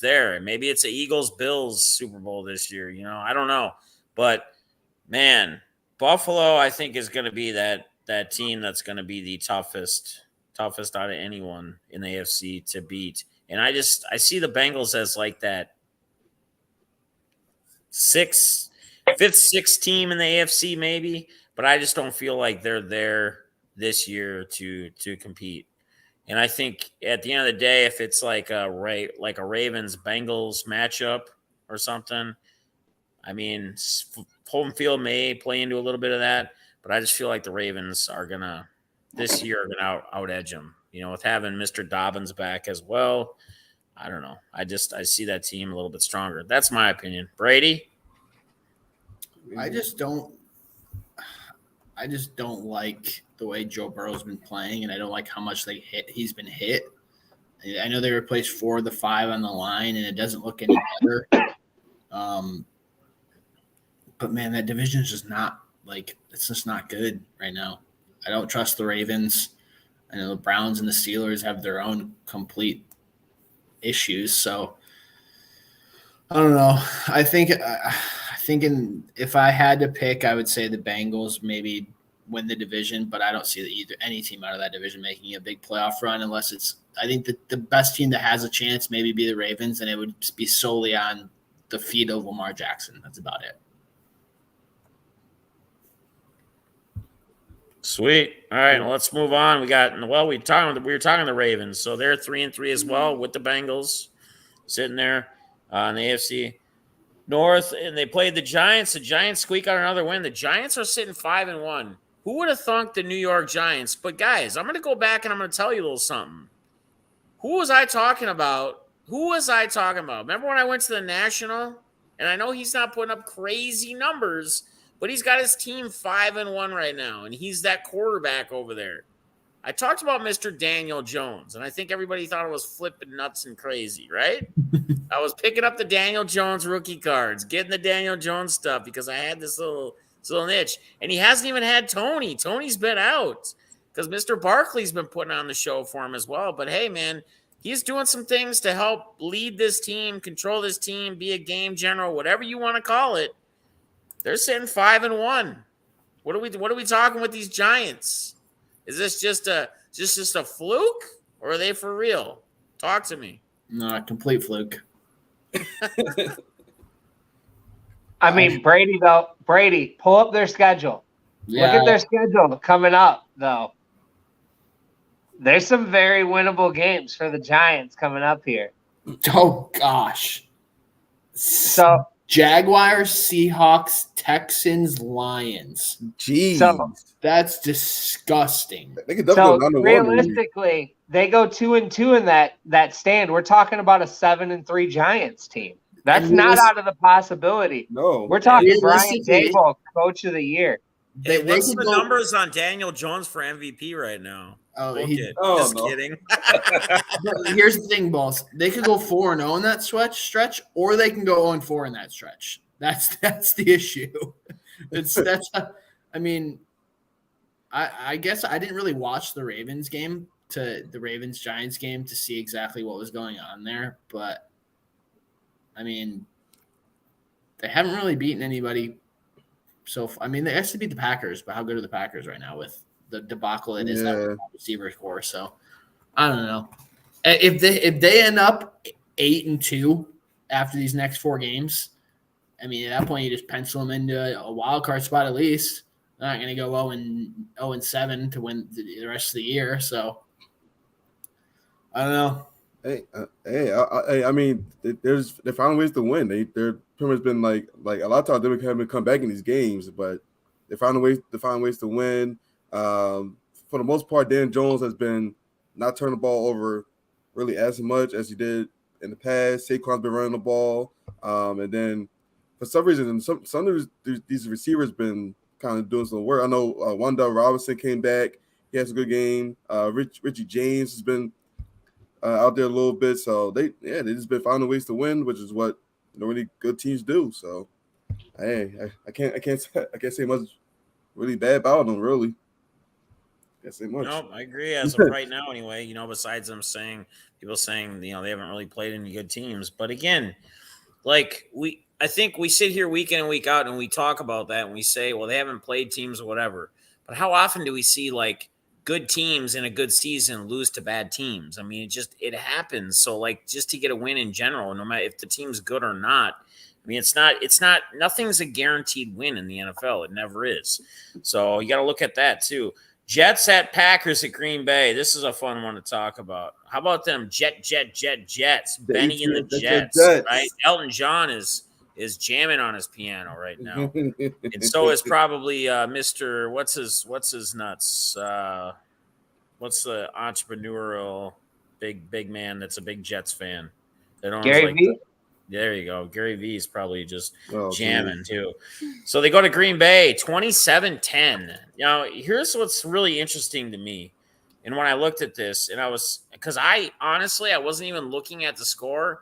there. And maybe it's a Eagles-Bills Super Bowl this year. I don't know. But, man, Buffalo, I think, is going to be that team that's going to be the toughest out of anyone in the AFC to beat. And I see the Bengals as like that fifth, sixth team in the AFC maybe, but I just don't feel like they're there this year to compete. And I think at the end of the day, if it's like a Ravens Bengals matchup or something, I mean, home field may play into a little bit of that, but I just feel like the Ravens are gonna out edge them. With having Mr. Dobbins back as well, I don't know. I see that team a little bit stronger. That's my opinion. Brady? I just don't like the way Joe Burrow's been playing, and I don't like how much he's been hit. I know they replaced 4 of the 5 on the line, and it doesn't look any better. But man, that division is just not it's just not good right now. I don't trust the Ravens. I know the Browns and the Steelers have their own complete issues. So I don't know. I think if I had to pick, I would say the Bengals maybe win the division, but I don't see any team out of that division making a big playoff run unless it's. I think that the best team that has a chance maybe be the Ravens, and it would be solely on the feet of Lamar Jackson. That's about it. Sweet. All right, well, let's move on. We were talking the Ravens, so they're 3-3 as well with the Bengals sitting there in the AFC North, and they played the Giants. The Giants squeak out another win. The Giants are sitting 5-1. Who would have thunk the New York Giants? But guys, I'm going to go back and I'm going to tell you a little something. Who was I talking about? Remember when I went to the National? And I know he's not putting up crazy numbers, but he's got his team 5-1 right now, and he's that quarterback over there. I talked about Mr. Daniel Jones, and I think everybody thought it was flipping nuts and crazy, right? I was picking up the Daniel Jones rookie cards, getting the Daniel Jones stuff because I had this little niche, and he hasn't even had Tony. Tony's been out because Mr. Barkley's been putting on the show for him as well. But hey, man, he's doing some things to help lead this team, control this team, be a game general, whatever you want to call it. They're sitting 5-1. What are we talking with these Giants? Is this just a fluke, or are they for real? Talk to me. No, complete fluke. I mean, Brady, pull up their schedule. Yeah. Look at their schedule coming up, though. There's some very winnable games for the Giants coming up here. Oh, gosh. So Jaguars, Seahawks, Texans, Lions. Jeez. So that's disgusting. They could definitely go down to realistically, they go 2-2 in that stand. We're talking about a 7-3 Giants team. That's not out of the possibility. No. We're talking Brian Daboll, Coach of the Year. What's the numbers on Daniel Jones for MVP right now? Just kidding. Here's the thing, boss. They could go 4-0 in that stretch, or they can go 0-4 in that stretch. That's the issue. I guess I didn't really watch the Ravens Giants game to see exactly what was going on there, but I mean, they haven't really beaten anybody. So they actually beat the Packers, but how good are the Packers right now with the debacle it is that receiver core? So I don't know. If they end up 8-2 after these next 4 games, at that point you just pencil them into a wild card spot at least. They're not going to go 0-7 to win the rest of the year. So I don't know. They found ways to win. They're pretty much been like a lot of times they haven't come back in these games, but they found ways to win. For the most part, Dan Jones has been not turning the ball over really as much as he did in the past. Saquon's been running the ball, and then for some reason, some of these receivers been kind of doing some work. I know Wanda Robinson came back; he has a good game. Richie James has been out there a little bit. So they just been finding ways to win, which is what really good teams do. So hey, I can't say much really bad about them. Really, can't say much. No, I agree as of right now, anyway. Besides them people saying they haven't really played any good teams, but again, I think we sit here week in and week out and we talk about that and we say, well, they haven't played teams or whatever. But how often do we see good teams in a good season lose to bad teams? I mean, it happens. So just to get a win in general, no matter if the team's good or not. I mean, nothing's a guaranteed win in the NFL. It never is. So you got to look at that too. Jets at Packers at Green Bay. This is a fun one to talk about. How about them Jets? Benny and the Jets, right? Elton John is jamming on his piano right now. And so is probably Mr. What's his nuts? What's the entrepreneurial big man that's a big Jets fan? That owns Gary Vee? There you go. Gary Vee is probably just jamming too. So they go to Green Bay, 27-10. Now, here's what's really interesting to me. And when I looked at this, and because I wasn't even looking at the score.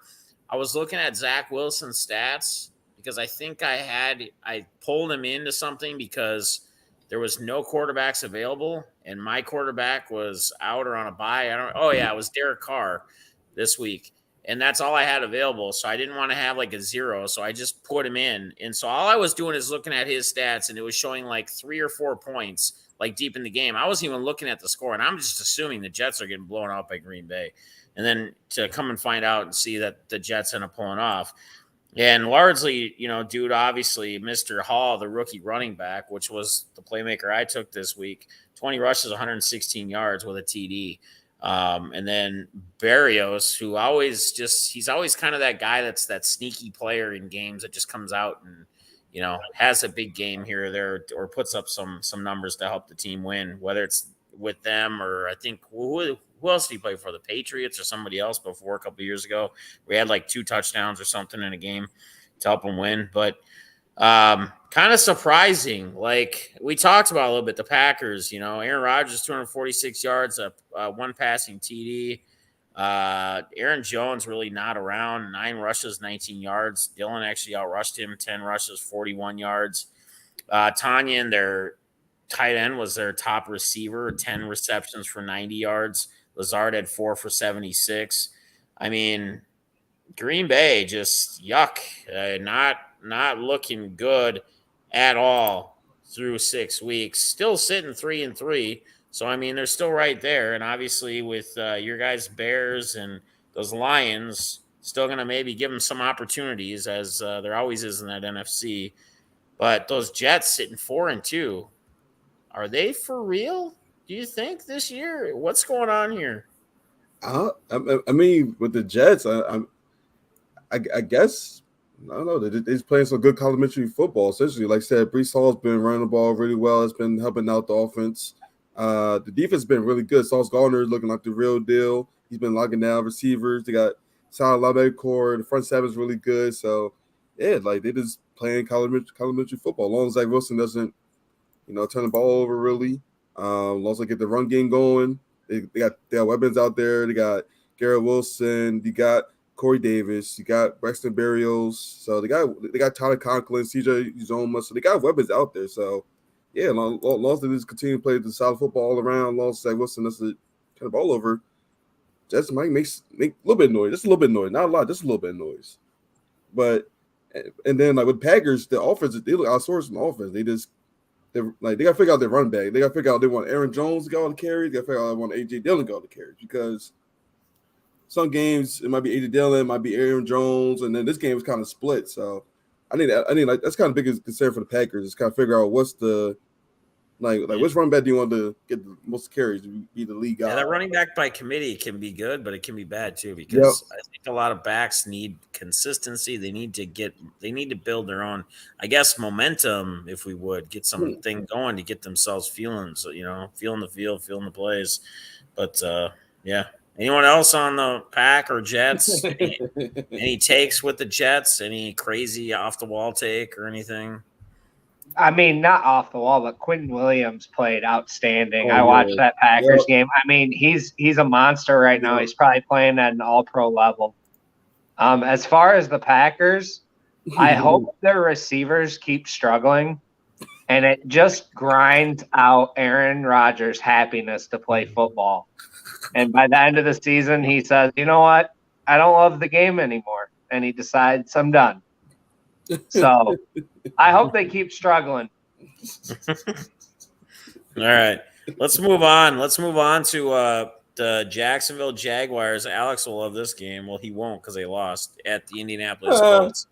I was looking at Zach Wilson's stats because I think I pulled him into something because there was no quarterbacks available, and my quarterback was out or on a bye. It was Derek Carr this week. And that's all I had available. So I didn't want to have a 0. So I just put him in. And so all I was doing is looking at his stats, and it was showing 3 or 4 points deep in the game. I wasn't even looking at the score, and I'm just assuming the Jets are getting blown out by Green Bay. And then to come and find out and see that the Jets end up pulling off. And largely, due to obviously Mr. Hall, the rookie running back, which was the playmaker I took this week, 20 rushes, 116 yards with a TD. And then Berrios, who he's always kind of that guy that's that sneaky player in games that just comes out and, has a big game here or there or puts up some numbers to help the team win, whether it's with them or I think who else did he play for? The Patriots or somebody else before a couple of years ago? We had 2 touchdowns or something in a game to help him win. But kind of surprising. We talked about a little bit, the Packers, Aaron Rodgers, 246 yards, 1 passing TD. Aaron Jones really not around, 9 rushes, 19 yards. Dillon actually outrushed him, 10 rushes, 41 yards. Tanyan, their tight end, was their top receiver, 10 receptions for 90 yards. Lazard had 4 for 76. I mean, Green Bay just yuck, not looking good at all through 6 weeks. Still sitting 3-3. So I mean, they're still right there. And obviously, with your guys' Bears and those Lions, still going to maybe give them some opportunities, as there always is in that NFC. But those Jets sitting 4-2, are they for real? Do you think this year? What's going on here? I mean, with the Jets, I guess I don't know. They're playing some good complimentary football. Essentially, like I said, Brees Hall's been running the ball really well. It's been helping out the offense. The defense has been really good. Sauce Gardner looking like the real deal. He's been locking down receivers. They got solid linebacker core. The front seven is really good. So yeah, they just playing complimentary football. As long as Zach Wilson doesn't, turn the ball over really. As long as they get the run game going, they got weapons out there. They got Garrett Wilson. They got Corey Davis. You got Braxton Berrios. So they got Tyler Conklin, CJ Uzoma. So they got weapons out there. So yeah, as long as they just continue to play the solid football all around, as long as Zach Wilson doesn't turn the ball over, Jets might make a little bit of noise. Just a little bit of noise. Not a lot, just a little bit of noise. But and then with Packers, the offense, they look outsourced in the offense. They gotta figure out their run back. They gotta figure out they want Aaron Jones to go on the carry. They gotta figure out they want AJ Dillon to go on the carry, because some games it might be AJ Dillon, it might be Aaron Jones, and then this game is kind of split. So I think that's kind of biggest concern for the Packers is kind of figure out what's the which running back do you want to get the most carries to be the league guy. Yeah, that running back by committee can be good, but it can be bad too, because I think a lot of backs need consistency. They need to build their own, I guess, momentum, if we would get something going to get themselves feeling the field, feeling the plays. But yeah. Anyone else on the Pack or Jets? Any takes with the Jets? Any crazy off the wall take or anything? I mean, not off the wall, but Quentin Williams played outstanding. Oh, I watched yeah. that Packers Yep. game. I mean, he's a monster right now. Yep. He's probably playing at an all-pro level. As far as the Packers, I hope their receivers keep struggling, and it just grinds out Aaron Rodgers' happiness to play football. And by the end of the season, he says, "You know what? I don't love the game anymore," and he decides, "I'm done." So I hope they keep struggling. All right. Let's move on. Let's move on to the Jacksonville Jaguars. Alex will love this game. Well, he won't because they lost at the Indianapolis Colts.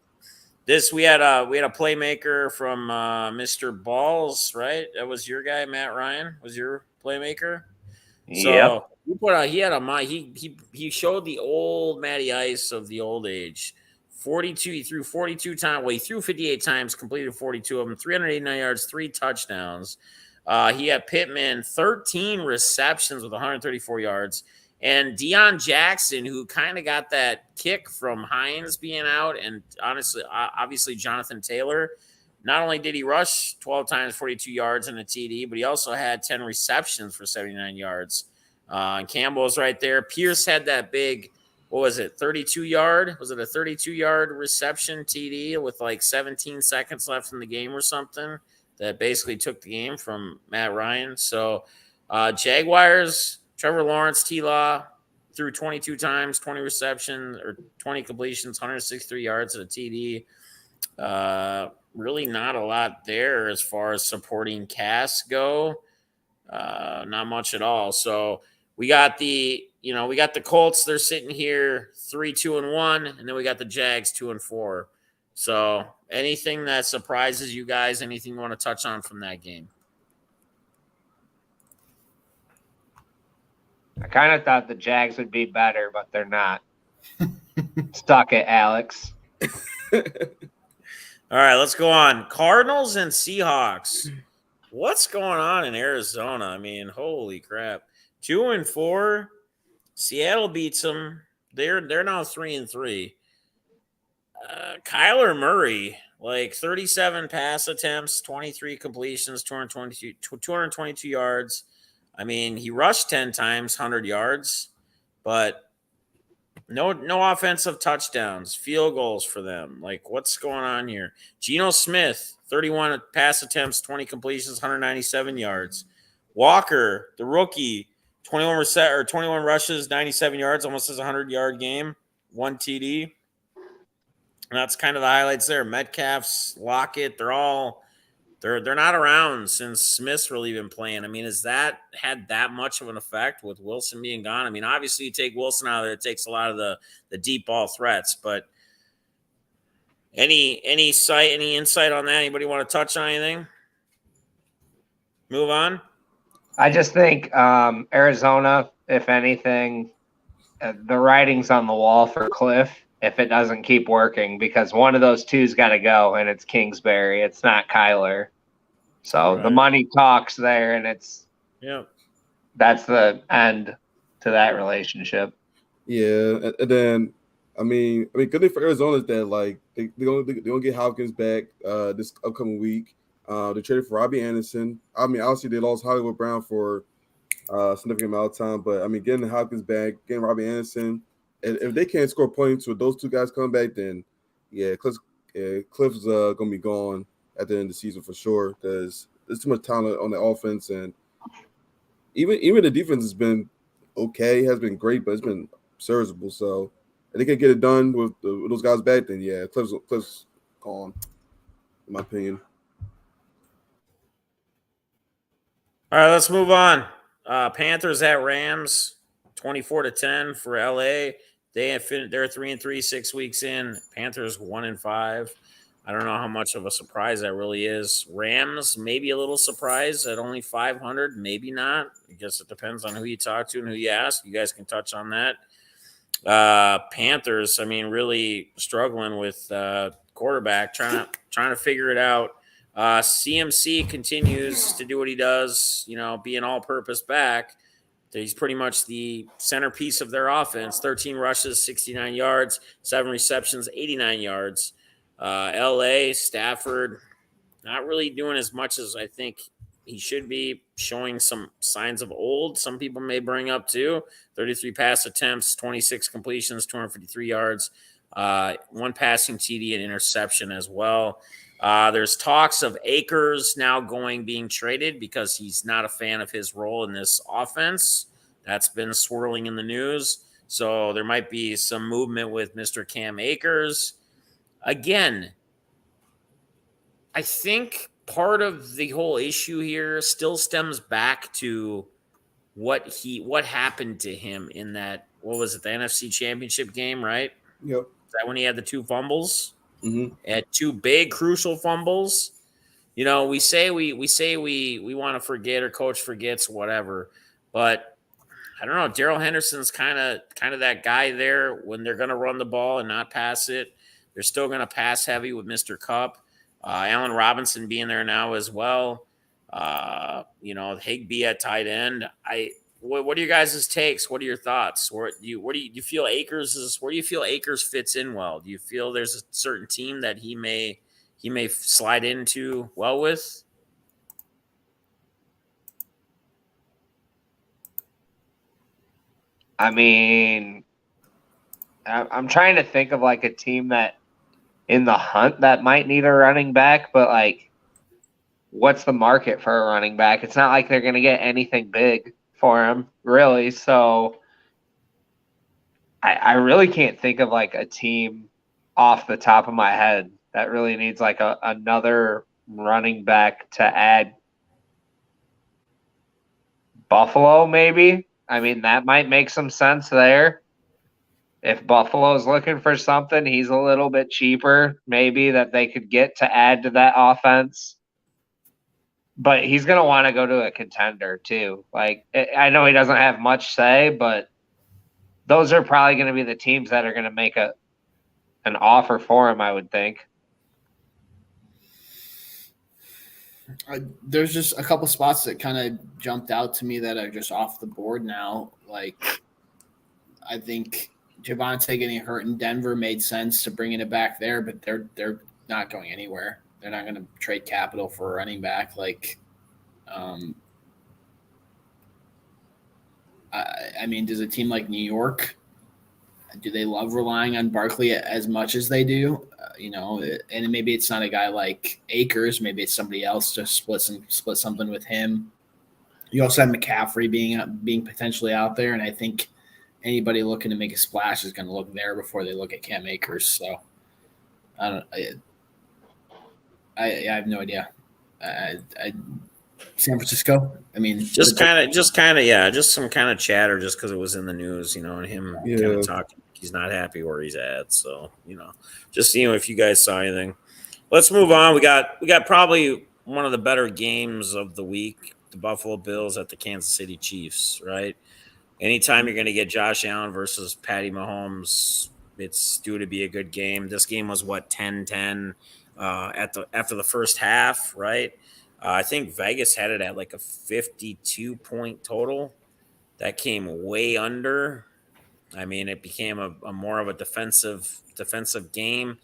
We had a playmaker from Mr. Balls, right? That was your guy, Matt Ryan. Was your playmaker? So he showed the old Matty Ice of the old age. 42. He threw 42 times. Well, he threw 58 times, completed 42 of them, 389 yards, 3 touchdowns. He had Pittman 13 receptions with 134 yards. And Deion Jackson, who kind of got that kick from Hines being out, and obviously Jonathan Taylor. Not only did he rush 12 times, 42 yards and a TD, but he also had 10 receptions for 79 yards. And Campbell was right there. Pierce had that big, 32-yard? Was it a 32-yard reception TD with like 17 seconds left in the game or something that basically took the game from Matt Ryan? So Jaguars, Trevor Lawrence, T-Law threw 22 times, 20 receptions or 20 completions, 163 yards and a TD. Really not a lot there as far as supporting casts go. Not much at all. So we got the Colts. They're sitting here 3-2-1, and then we got the Jags 2-4. So anything that surprises you guys? Anything you want to touch on from that game? I kind of thought the Jags would be better, but they're not. Suck it, Alex. All right, let's go on. Cardinals and Seahawks. What's going on in Arizona? I mean, holy crap. 2-4. Seattle beats them. They're now 3-3. Kyler Murray, like 37 pass attempts, 23 completions, 222 yards. I mean, he rushed 10 times, 100 yards, but no offensive touchdowns, field goals for them. Like, what's going on here? Geno Smith, 31 pass attempts, 20 completions, 197 yards. Walker, the rookie, 21 rushes, 97 yards, almost as a 100-yard game, 1 TD. And that's kind of the highlights there. Metcalf's, Lockett, they're not around since Smith's really been playing. I mean, has that had that much of an effect with Wilson being gone? I mean, obviously you take Wilson out of there, it takes a lot of the deep ball threats, but any insight on that? Anybody want to touch on anything? Move on. I just think Arizona, if anything, the writing's on the wall for Cliff if it doesn't keep working, because one of those two's got to go, and it's Kingsbury. It's not Kyler. So the money talks there, and that's the end to that relationship. Yeah, and then I mean, good thing for Arizona is that like they're gonna get Hopkins back this upcoming week. They traded for Robbie Anderson. I mean, obviously they lost Hollywood Brown for a significant amount of time, but I mean, getting Hopkins back, getting Robbie Anderson, and if they can't score points with those two guys coming back, then Cliff's gonna be gone at the end of the season for sure, because there's too much talent on the offense, and even the defense has been okay, has been great, but it's been serviceable. So if they can get it done with those guys back, then Cliff's gone, in my opinion. All right, let's move on. Panthers at Rams, 24-10 for LA. They're 3-3, 6 weeks in. Panthers 1-5. I don't know how much of a surprise that really is. Rams, maybe a little surprise at only 500, maybe not. I guess it depends on who you talk to and who you ask. You guys can touch on that. Panthers, I mean, really struggling with quarterback, trying to figure it out. CMC continues to do what he does, be an all-purpose back. He's pretty much the centerpiece of their offense. 13 rushes, 69 yards, 7 receptions, 89 yards. LA, Stafford, not really doing as much as I think he should be, showing some signs of old. Some people may bring up too. 33 pass attempts, 26 completions, 253 yards, one passing TD and interception as well. There's talks of Akers now being traded because he's not a fan of his role in this offense. That's been swirling in the news. So there might be some movement with Mr. Cam Akers. Again, I think part of the whole issue here still stems back to what happened to him in that, what was it, the NFC Championship game, right? Yep. Is that when he had the two fumbles? Mm-hmm. Had two big crucial fumbles. You know, we say we want to forget, or coach forgets, whatever, but I don't know. Darrell Henderson's kind of that guy there when they're going to run the ball and not pass it. They're still going to pass heavy with Mr. Cup. Allen Robinson being there now as well. Higbee at tight end. What are your guys' takes? What are your thoughts? Where do you feel Akers fits in well? Do you feel there's a certain team that he may slide into well with? I mean, I'm trying to think of like a team that in the hunt that might need a running back, but like, what's the market for a running back? It's not like they're going to get anything big for him, really. So I really can't think of like a team off the top of my head that really needs like another running back to add. Buffalo, maybe. I mean, that might make some sense there. If Buffalo's looking for something, he's a little bit cheaper, maybe, that they could get to add to that offense. But he's going to want to go to a contender, too. Like, I know he doesn't have much say, but those are probably going to be the teams that are going to make an offer for him, I would think. There's just a couple spots that kind of jumped out to me that are just off the board now. Like, I think Javonte getting hurt in Denver made sense to bringing it back there, but they're not going anywhere. They're not going to trade capital for a running back. Like, I mean, does a team like New York, do they love relying on Barkley as much as they do? And maybe it's not a guy like Akers. Maybe it's somebody else to split something with him. You also have McCaffrey being potentially out there, and I think anybody looking to make a splash is going to look there before they look at Cam Akers. So I have no idea. San Francisco. I mean, just some kind of chatter, just because it was in the news, and him kind of talking. He's not happy where he's at, so just if you guys saw anything. Let's move on. We got probably one of the better games of the week: the Buffalo Bills at the Kansas City Chiefs. Right. Anytime you're going to get Josh Allen versus Patty Mahomes, it's due to be a good game. This game was 10-10 after the first half, right? I think Vegas had it at like a 52-point total. That came way under. I mean, it became a more of a defensive game.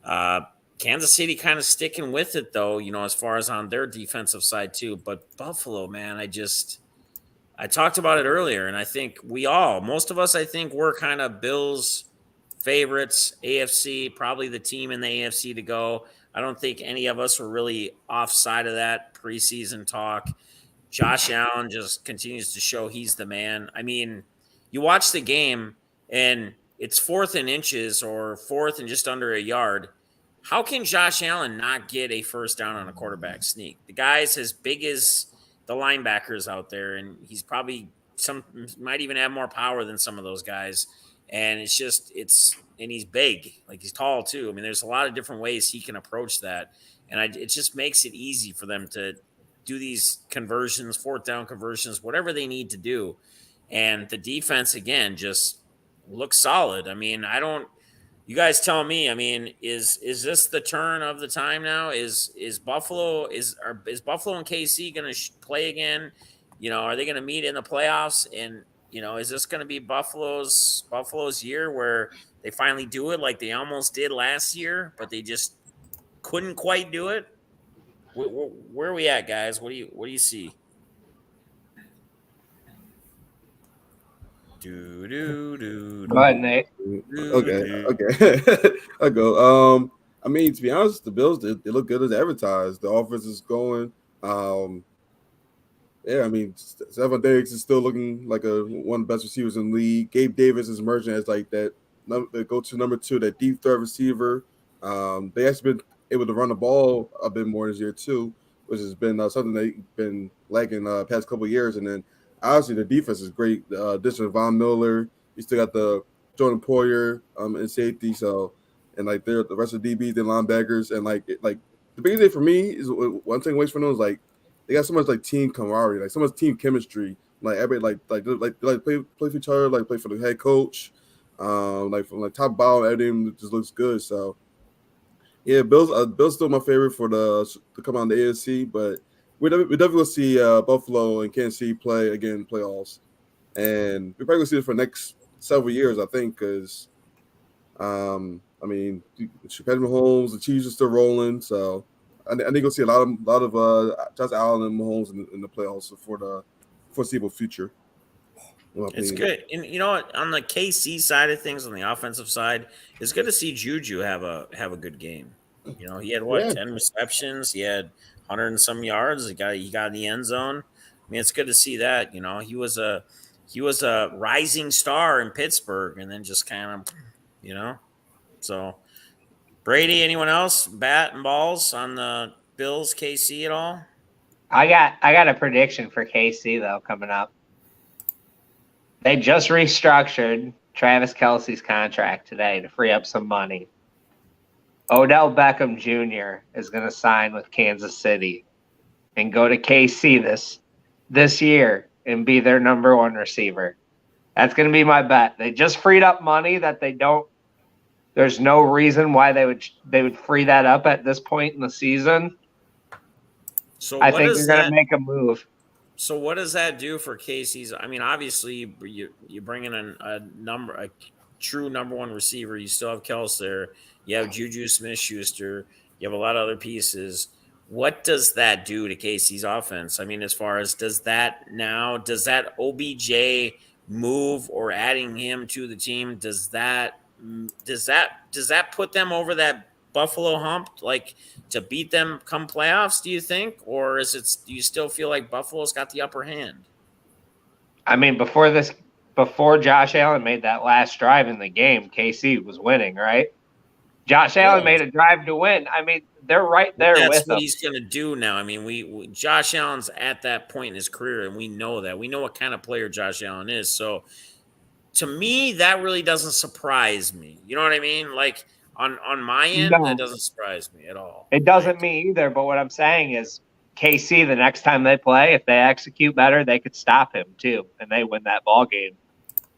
Kansas City kind of sticking with it, though, as far as on their defensive side, too. But Buffalo, man, I talked about it earlier, and I think most of us, I think, we're kind of Bills favorites, AFC, probably the team in the AFC to go. I don't think any of us were really offside of that preseason talk. Josh Allen just continues to show he's the man. I mean, you watch the game, and it's 4th and inches or 4th and just under a yard. How can Josh Allen not get a first down on a quarterback sneak? The guy's as big as the linebackers out there, and he's probably might even have more power than some of those guys. And and he's big, like he's tall too. I mean, there's a lot of different ways he can approach that, and it just makes it easy for them to do these conversions, 4th down conversions, whatever they need to do. And the defense, again, just looks solid. I mean, you guys tell me, I mean, is this the turn of the time now? Is Buffalo and KC going to play again? Are they going to meet in the playoffs? And, is this going to be Buffalo's year where they finally do it like they almost did last year, but they just couldn't quite do it? Where are we at, guys? What do you see? Go ahead, Nate. Okay. I go. I mean, to be honest, the Bills they look good as advertised. The offense is going. Yeah, I mean, Stephon Diggs is still looking like one of the best receivers in the league. Gabe Davis is emerging as like that go-to number 2, that deep threat receiver. They actually been able to run the ball a bit more this year too, which has been something they've been lacking past couple of years. And then obviously the defense is great. Addition of Von Miller, you still got the Jordan Poyer in safety. So and like the rest of the DBs, the linebackers, and like the biggest thing for me is one thing waits for them is like they got so much like team camaraderie, like so much team chemistry. Like everybody like play for each other, like play for the head coach. Like from like top to bottom, everything just looks good. So yeah, Bill's still my favorite to come on the AFC, but we definitely will see Buffalo and Kansas City play again in playoffs, and we're probably gonna see it for the next several years, I think, because I mean, Patrick Mahomes, the Chiefs are still rolling, so I think we'll see a lot of Josh Allen and Mahomes in the playoffs for the foreseeable future. It's good. And you know what? On the KC side of things, on the offensive side, it's good to see Juju have a good game. You know, he had 10 receptions, he had 100 and some yards, he got in the end zone. I mean, it's good to see that. You know, he was a rising star in Pittsburgh, and then just kind of, you know. So Brady, anyone else bat and balls on the Bills KC at all? I got a prediction for KC though coming up. They just restructured Travis Kelce's contract today to free up some money. Odell Beckham Jr. is going to sign with Kansas City and go to KC this year and be their number 1 receiver. That's going to be my bet. They just freed up money that they don't. There's no reason why they would free that up at this point in the season. So I think they're going to make a move. So what does that do for Casey's? I mean, obviously you bring in a true number 1 receiver. You still have Kels there. You have Juju Smith-Schuster. You have a lot of other pieces. What does that do to Casey's offense? I mean, as far as does that OBJ move or adding him to the team, does that put them over that Buffalo hump, like to beat them come playoffs, do you think? Or do you still feel like Buffalo's got the upper hand? I mean, before Josh Allen made that last drive in the game, KC was winning, right? Josh Allen made a drive to win. I mean, they're right there with him. That's what he's going to do now. I mean, Josh Allen's at that point in his career, and we know that. We know what kind of player Josh Allen is. So, to me, that really doesn't surprise me. You know what I mean? Like, on my end, that doesn't surprise me at all. It doesn't me either, but what I'm saying is KC, the next time they play, if they execute better, they could stop him too, and they win that ball game.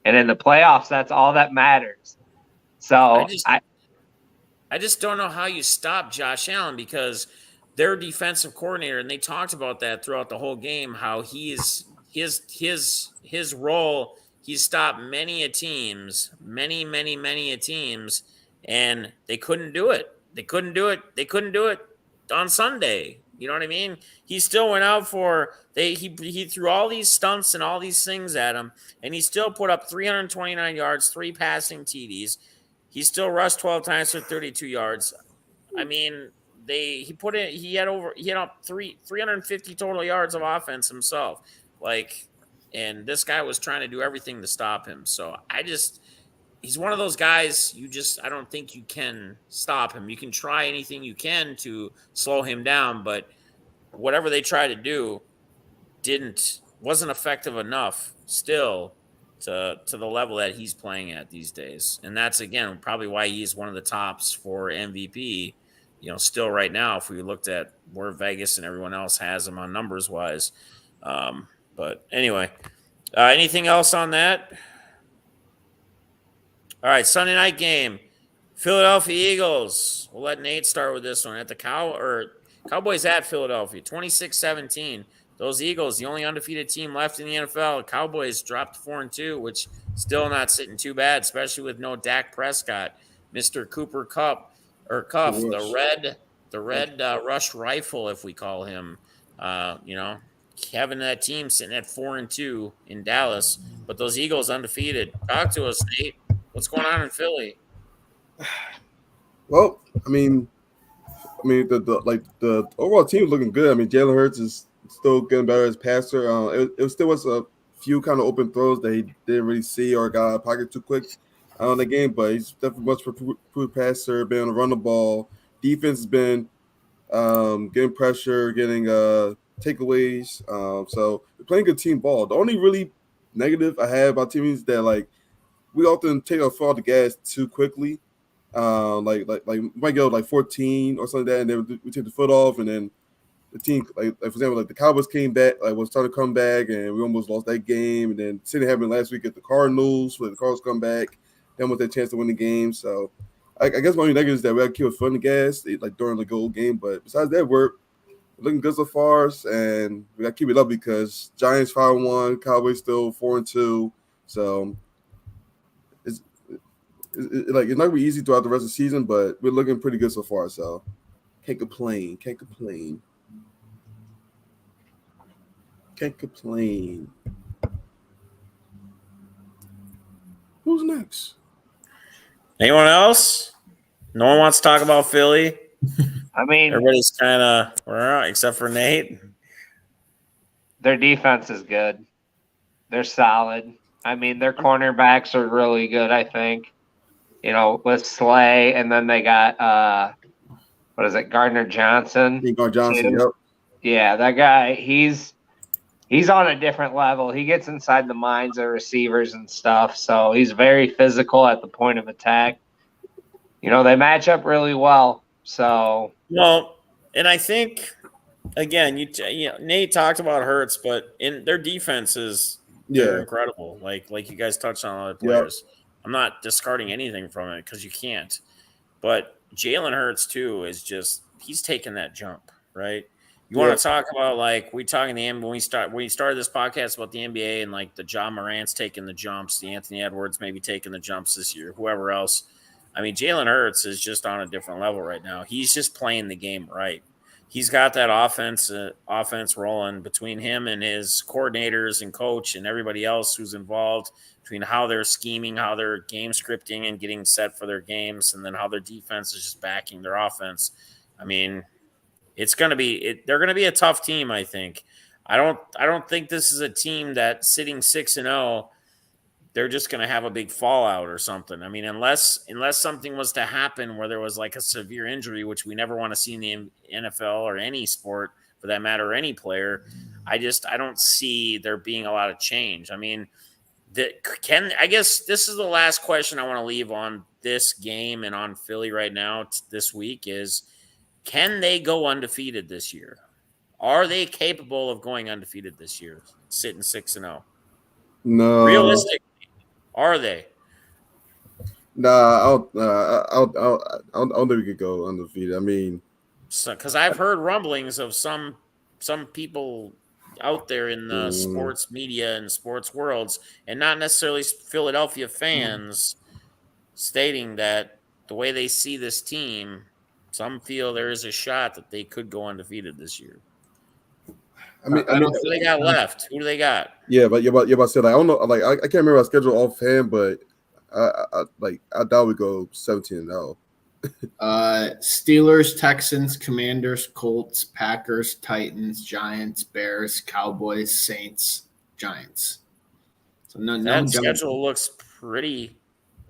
And in the playoffs, that's all that matters. So I just don't know how you stop Josh Allen, because their defensive coordinator, and they talked about that throughout the whole game, how his role, he stopped many a teams, and they couldn't do it. They couldn't do it on Sunday. You know what I mean? He still went out he threw all these stunts and all these things at him, and he still put up 329 yards, 3 passing TDs. He still rushed 12 times for 32 yards. I mean, he had up 350 total yards of offense himself. And this guy was trying to do everything to stop him. So he's one of those guys I don't think you can stop him. You can try anything you can to slow him down, but whatever they try to do wasn't effective enough still to the level that he's playing at these days. And that's, again, probably why he's one of the tops for MVP, still right now, if we looked at where Vegas and everyone else has him on numbers wise. But anyway, anything else on that? All right, Sunday night game, Philadelphia Eagles. We'll let Nate start with this one. At the Cowboys at Philadelphia, 26-17. Those Eagles, the only undefeated team left in the NFL. Cowboys dropped 4-2, which still not sitting too bad, especially with no Dak Prescott. Mr. Cooper Cuff, the the red rush rifle, if we call him. Having that team sitting at 4-2 in Dallas, but those Eagles undefeated. Talk to us, Nate. What's going on in Philly? Well, I mean, the overall team is looking good. I mean, Jalen Hurts is still getting better as passer. It still was a few kind of open throws that he didn't really see or got out of pocket too quick in the game, but he's definitely much improved passer, been able to run the ball. Defense has been getting pressure, getting takeaways. So they're playing good team ball. The only really negative I have about teams is that we often take our foot off the gas too quickly. We might go 14 or something like that, and then we take the foot off, and then the team, for example, the Cowboys came back, was starting to come back, and we almost lost that game. And then same thing happened last week at the Cardinals, where the Cardinals come back, then with their chance to win the game. So I guess my only negative is that we got to keep our foot on the gas during the goal game. But besides that, we're looking good so far, and we got to keep it up because Giants 5-1, Cowboys still 4-2. So it's not gonna be easy throughout the rest of the season, but we're looking pretty good so far. So can't complain. Who's next? Anyone else? No one wants to talk about Philly. I mean, everybody's kind of except for Nate. Their defense is good. They're solid. I mean, their cornerbacks are really good, I think. With Slay, and then they got Gardner Johnson. Gardner Johnson, yep. Yeah, that guy, he's on a different level. He gets inside the minds of receivers and stuff, so he's very physical at the point of attack. They match up really well. So and I think again, Nate talked about Hurts, but in their defenses, they're incredible. Like you guys touched on other players. Yep. I'm not discarding anything from it because you can't. But Jalen Hurts too he's taking that jump, right? You want to talk about we talking when we started this podcast about the NBA and the John Morant's taking the jumps, the Anthony Edwards maybe taking the jumps this year, whoever else. I mean, Jalen Hurts is just on a different level right now. He's just playing the game right. He's got that offense rolling between him and his coordinators and coach and everybody else who's involved, between how they're scheming, how they're game scripting and getting set for their games, and then how their defense is just backing their offense. I mean, they're going to be a tough team, I think. I don't think this is a team that sitting 6-0, they're just going to have a big fallout or something. I mean, unless something was to happen where there was a severe injury, which we never want to see in the NFL or any sport for that matter, or any player, I don't see there being a lot of change. I mean, I guess this is the last question I want to leave on this game and on Philly right now this week is, can they go undefeated this year? Are they capable of going undefeated this year, sitting 6-0? No. Realistically, are they? Nah, I don't think we could go undefeated. I mean, because I've heard rumblings of some people out there in the sports media and sports worlds, and not necessarily Philadelphia fans, stating that the way they see this team, some feel there is a shot that they could go undefeated this year. I mean, who do they got left? Who do they got? Yeah, but you're about to say I don't know. I can't remember our schedule offhand, but I doubt we go 17-0. Steelers, Texans, Commanders, Colts, Packers, Titans, Giants, Bears, Cowboys, Saints, Giants. So that schedule looks pretty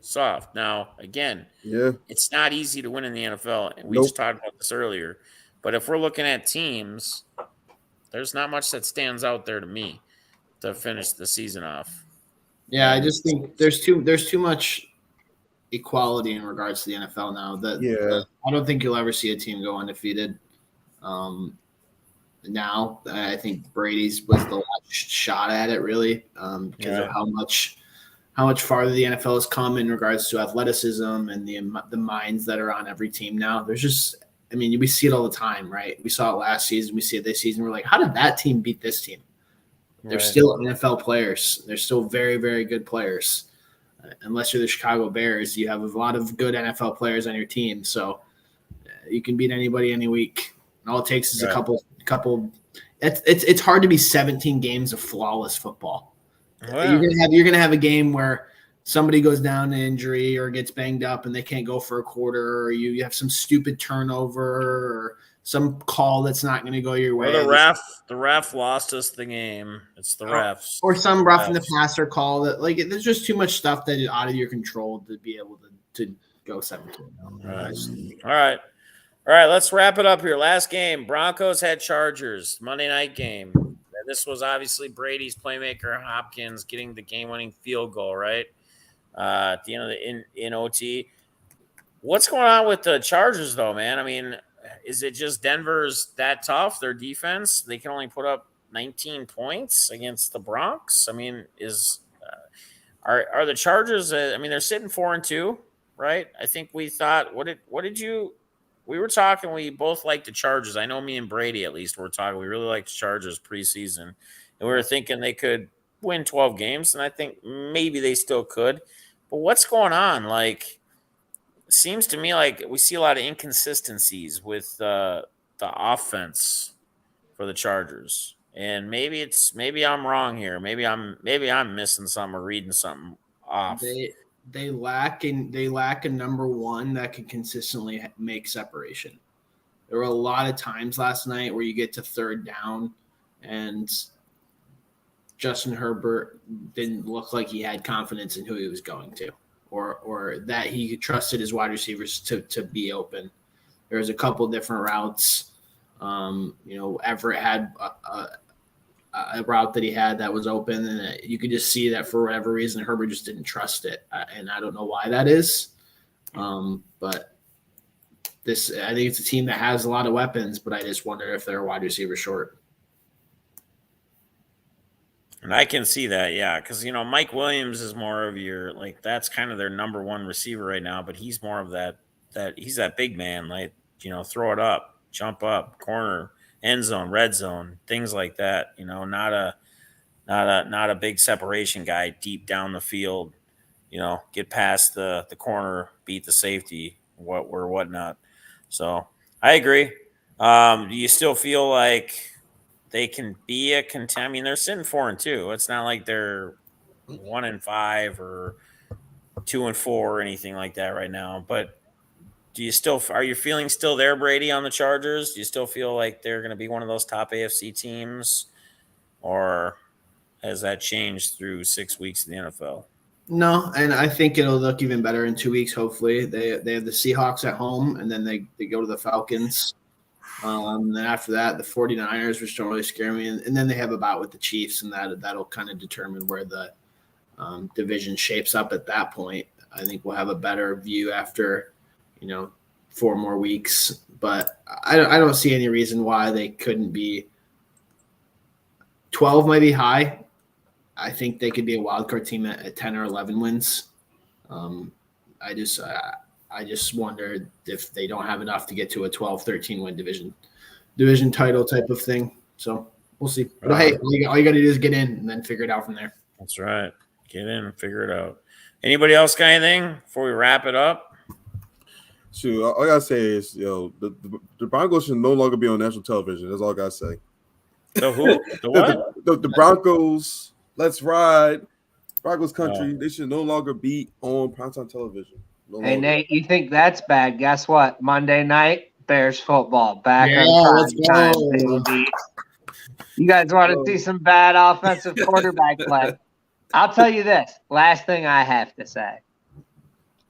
soft. Now, again, it's not easy to win in the NFL, and we just talked about this earlier. But if we're looking at teams, there's not much that stands out there to me to finish the season off. Yeah, I just think there's too much equality in regards to the NFL now. I don't think you'll ever see a team go undefeated. Now, I think Brady's was the last shot at it, really, because of how much farther the NFL has come in regards to athleticism and the minds that are on every team now. There's just, I mean, we see it all the time, right? We saw it last season. We see it this season. We're like, how did that team beat this team? They're still NFL players. They're still very, very good players. Unless you're the Chicago Bears, you have a lot of good NFL players on your team. So You can beat anybody any week. All it takes is a couple. It's hard to be 17 games of flawless football. Well, You're gonna have a game where somebody goes down to injury or gets banged up and they can't go for a quarter, or you have some stupid turnover or some call that's not going to go your way. Or the ref lost us the game. It's the refs. Or some rough in the passer call that there's just too much stuff that is out of your control to be able to go 17. All right. Let's wrap it up here. Last game, Broncos had Chargers, Monday night game. This was obviously Brady's playmaker, Hopkins, getting the game-winning field goal, right? At the end of in OT. What's going on with the Chargers, though, man? I mean, is it just Denver's that tough? Their defense, they can only put up 19 points against the Bronx. I mean, are the Chargers? They're sitting 4-2, right? I think we thought. We were talking. We both like the Chargers. I know me and Brady at least were talking. We really liked the Chargers preseason, and we were thinking they could win 12 games, and I think maybe they still could. But what's going on? It seems to me like we see a lot of inconsistencies with the offense for the Chargers, and maybe I'm wrong here. Maybe I'm missing something or reading something off. They lack a number one that can consistently make separation. There were a lot of times last night where you get to third down and Justin Herbert didn't look like he had confidence in who he was going to, or that he trusted his wide receivers to be open. There was a couple different routes. Everett had a route that he had that was open, and you could just see that for whatever reason Herbert just didn't trust it, and I don't know why that is. But I think it's a team that has a lot of weapons, but I just wonder if they're wide receiver short. And I can see that, yeah, because Mike Williams is more of your that's kind of their number one receiver right now, but he's more of that he's that big man, throw it up, jump up, corner, end zone, red zone, things like that. Not a big separation guy deep down the field. Get past the corner, beat the safety, whatnot. So I agree. Do you still feel like they can be a contender? I mean, they're sitting 4-2. It's not like they're 1-5 or 2-4 or anything like that right now. But are you feeling still there, Brady, on the Chargers? Do you still feel like they're going to be one of those top AFC teams, or has that changed through 6 weeks in the NFL? No, and I think it'll look even better in 2 weeks. Hopefully, they have the Seahawks at home, and then they go to the Falcons. And then after that, the 49ers, which don't really scare me. And then they have a bout with the Chiefs, and that'll kind of determine where the division shapes up at that point. I think we'll have a better view after, 4 more weeks. But I don't see any reason why they couldn't be. 12 might be high. I think they could be a wild card team at 10 or 11 wins. I just wonder if they don't have enough to get to a 12-13 win division title type of thing. So we'll see. But hey, all you got to do is get in and then figure it out from there. That's right. Get in and figure it out. Anybody else got anything before we wrap it up? Shoot, all I gotta say is, the Broncos should no longer be on national television. That's all I gotta say. The who? The what? The Broncos. Let's ride. Broncos country. They should no longer be on primetime television. Hey, Nate, you think that's bad? Guess what? Monday night, Bears football. Back Yeah, on let's time, go. baby. You guys want to see some bad offensive quarterback play? I'll tell you this. Last thing I have to say.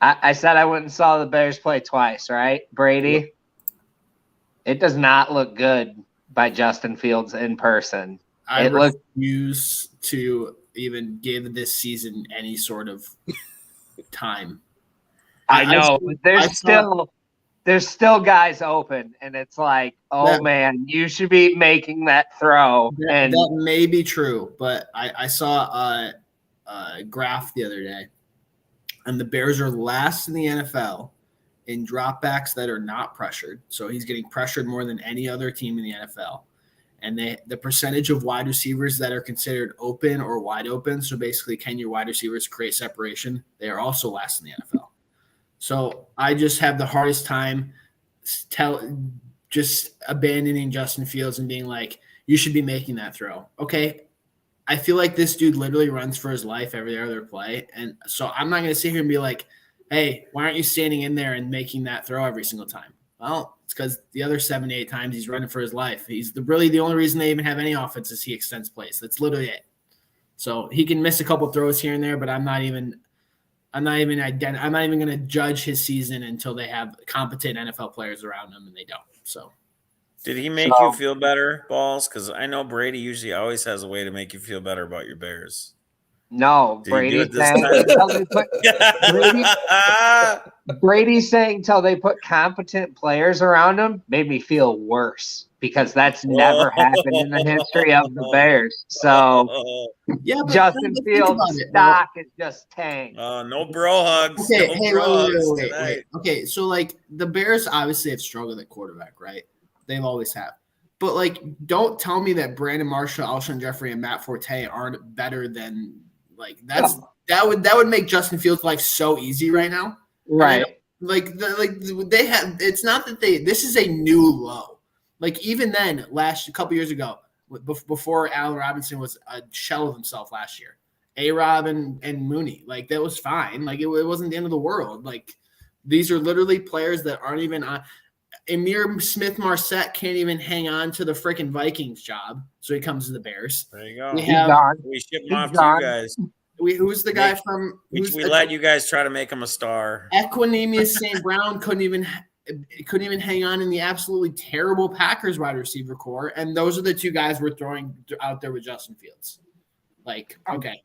I said I went and saw the Bears play twice, right? Brady, it does not look good by Justin Fields in person. I refuse to even give this season any sort of time. I know, but there's still guys open, and it's like, man, you should be making that throw. That may be true, but I saw a graph the other day, and the Bears are last in the NFL in dropbacks that are not pressured. So he's getting pressured more than any other team in the NFL. And the percentage of wide receivers that are considered open or wide open, so basically can your wide receivers create separation, they are also last in the NFL. So I just have the hardest time just abandoning Justin Fields and being like, you should be making that throw. Okay. I feel like this dude literally runs for his life every other play. And so I'm not going to sit here and be like, hey, why aren't you standing in there and making that throw every single time? Well, it's because the other 7 to 8 times he's running for his life. He's really the only reason they even have any offense is he extends plays. That's literally it. So he can miss a couple throws here and there, but I'm not even going to judge his season until they have competent NFL players around him, and they don't. So. Did he make you feel better, Balls? Because I know Brady usually always has a way to make you feel better about your Bears. No, Brady's saying until they put competent players around him made me feel worse because that's never happened in the history of the Bears. So yeah, Justin Fields' stock is just tanked. No bro hugs. Okay, Wait. Okay, so like the Bears obviously have struggled at quarterback, right? They've always have. But like, don't tell me that Brandon Marshall, Alshon Jeffrey, and Matt Forte aren't better than like that would make Justin Fields' life so easy right now. Right. They have. It's not that this is a new low. Like even then, a couple years ago, before Allen Robinson was a shell of himself last year, A-Rob and Mooney, like that was fine. Like it wasn't the end of the world. Like these are literally players that aren't even on. Amir Smith-Marset can't even hang on to the freaking Vikings job, so he comes to the Bears. There you go. We ship him off to you guys. Who's the guy from? We let you guys try to make him a star. Equanimous St. Brown couldn't even hang on in the absolutely terrible Packers wide receiver core, and those are the two guys we're throwing out there with Justin Fields. Like, okay,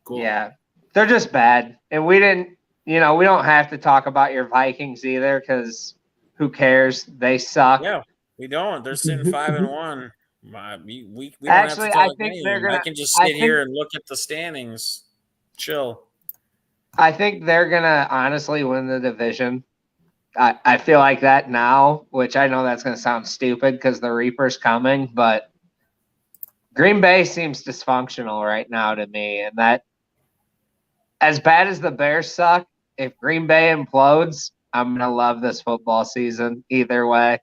cool. Yeah, they're just bad, and we didn't. We don't have to talk about your Vikings either because. Who cares? They suck. Yeah, we don't. They're sitting 5-1. We don't Actually, have to I talk think anything. they're gonna. I can just sit here and look at the standings. Chill. I think they're gonna honestly win the division. I feel like that now, which I know that's gonna sound stupid because the Reaper's coming, but Green Bay seems dysfunctional right now to me, and that as bad as the Bears suck, if Green Bay implodes. I'm going to love this football season either way.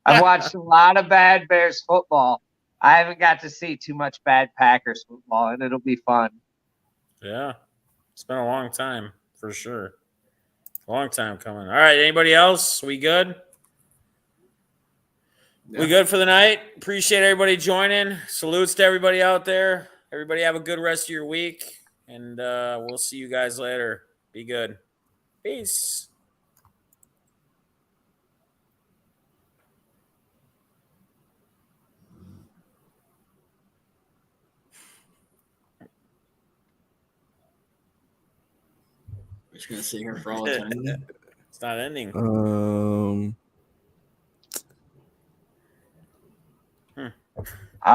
I've watched a lot of bad Bears football. I haven't got to see too much bad Packers football, and it'll be fun. Yeah. It's been a long time, for sure. Long time coming. All right, anybody else? We good? Yeah. We good for the night? Appreciate everybody joining. Salutes to everybody out there. Everybody have a good rest of your week, and we'll see you guys later. Be good. Peace. We're just gonna sit here for all eternity. It's not ending. All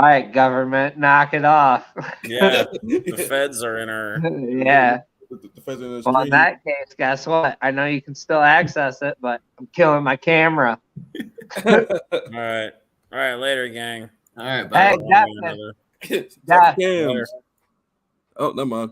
right, government, knock it off. Yeah, the feds are in our. Yeah. The feds are in well, in that case, guess what? I know you can still access it, but I'm killing my camera. All right, later, gang. All right, bye. Hey, Oh, never mind.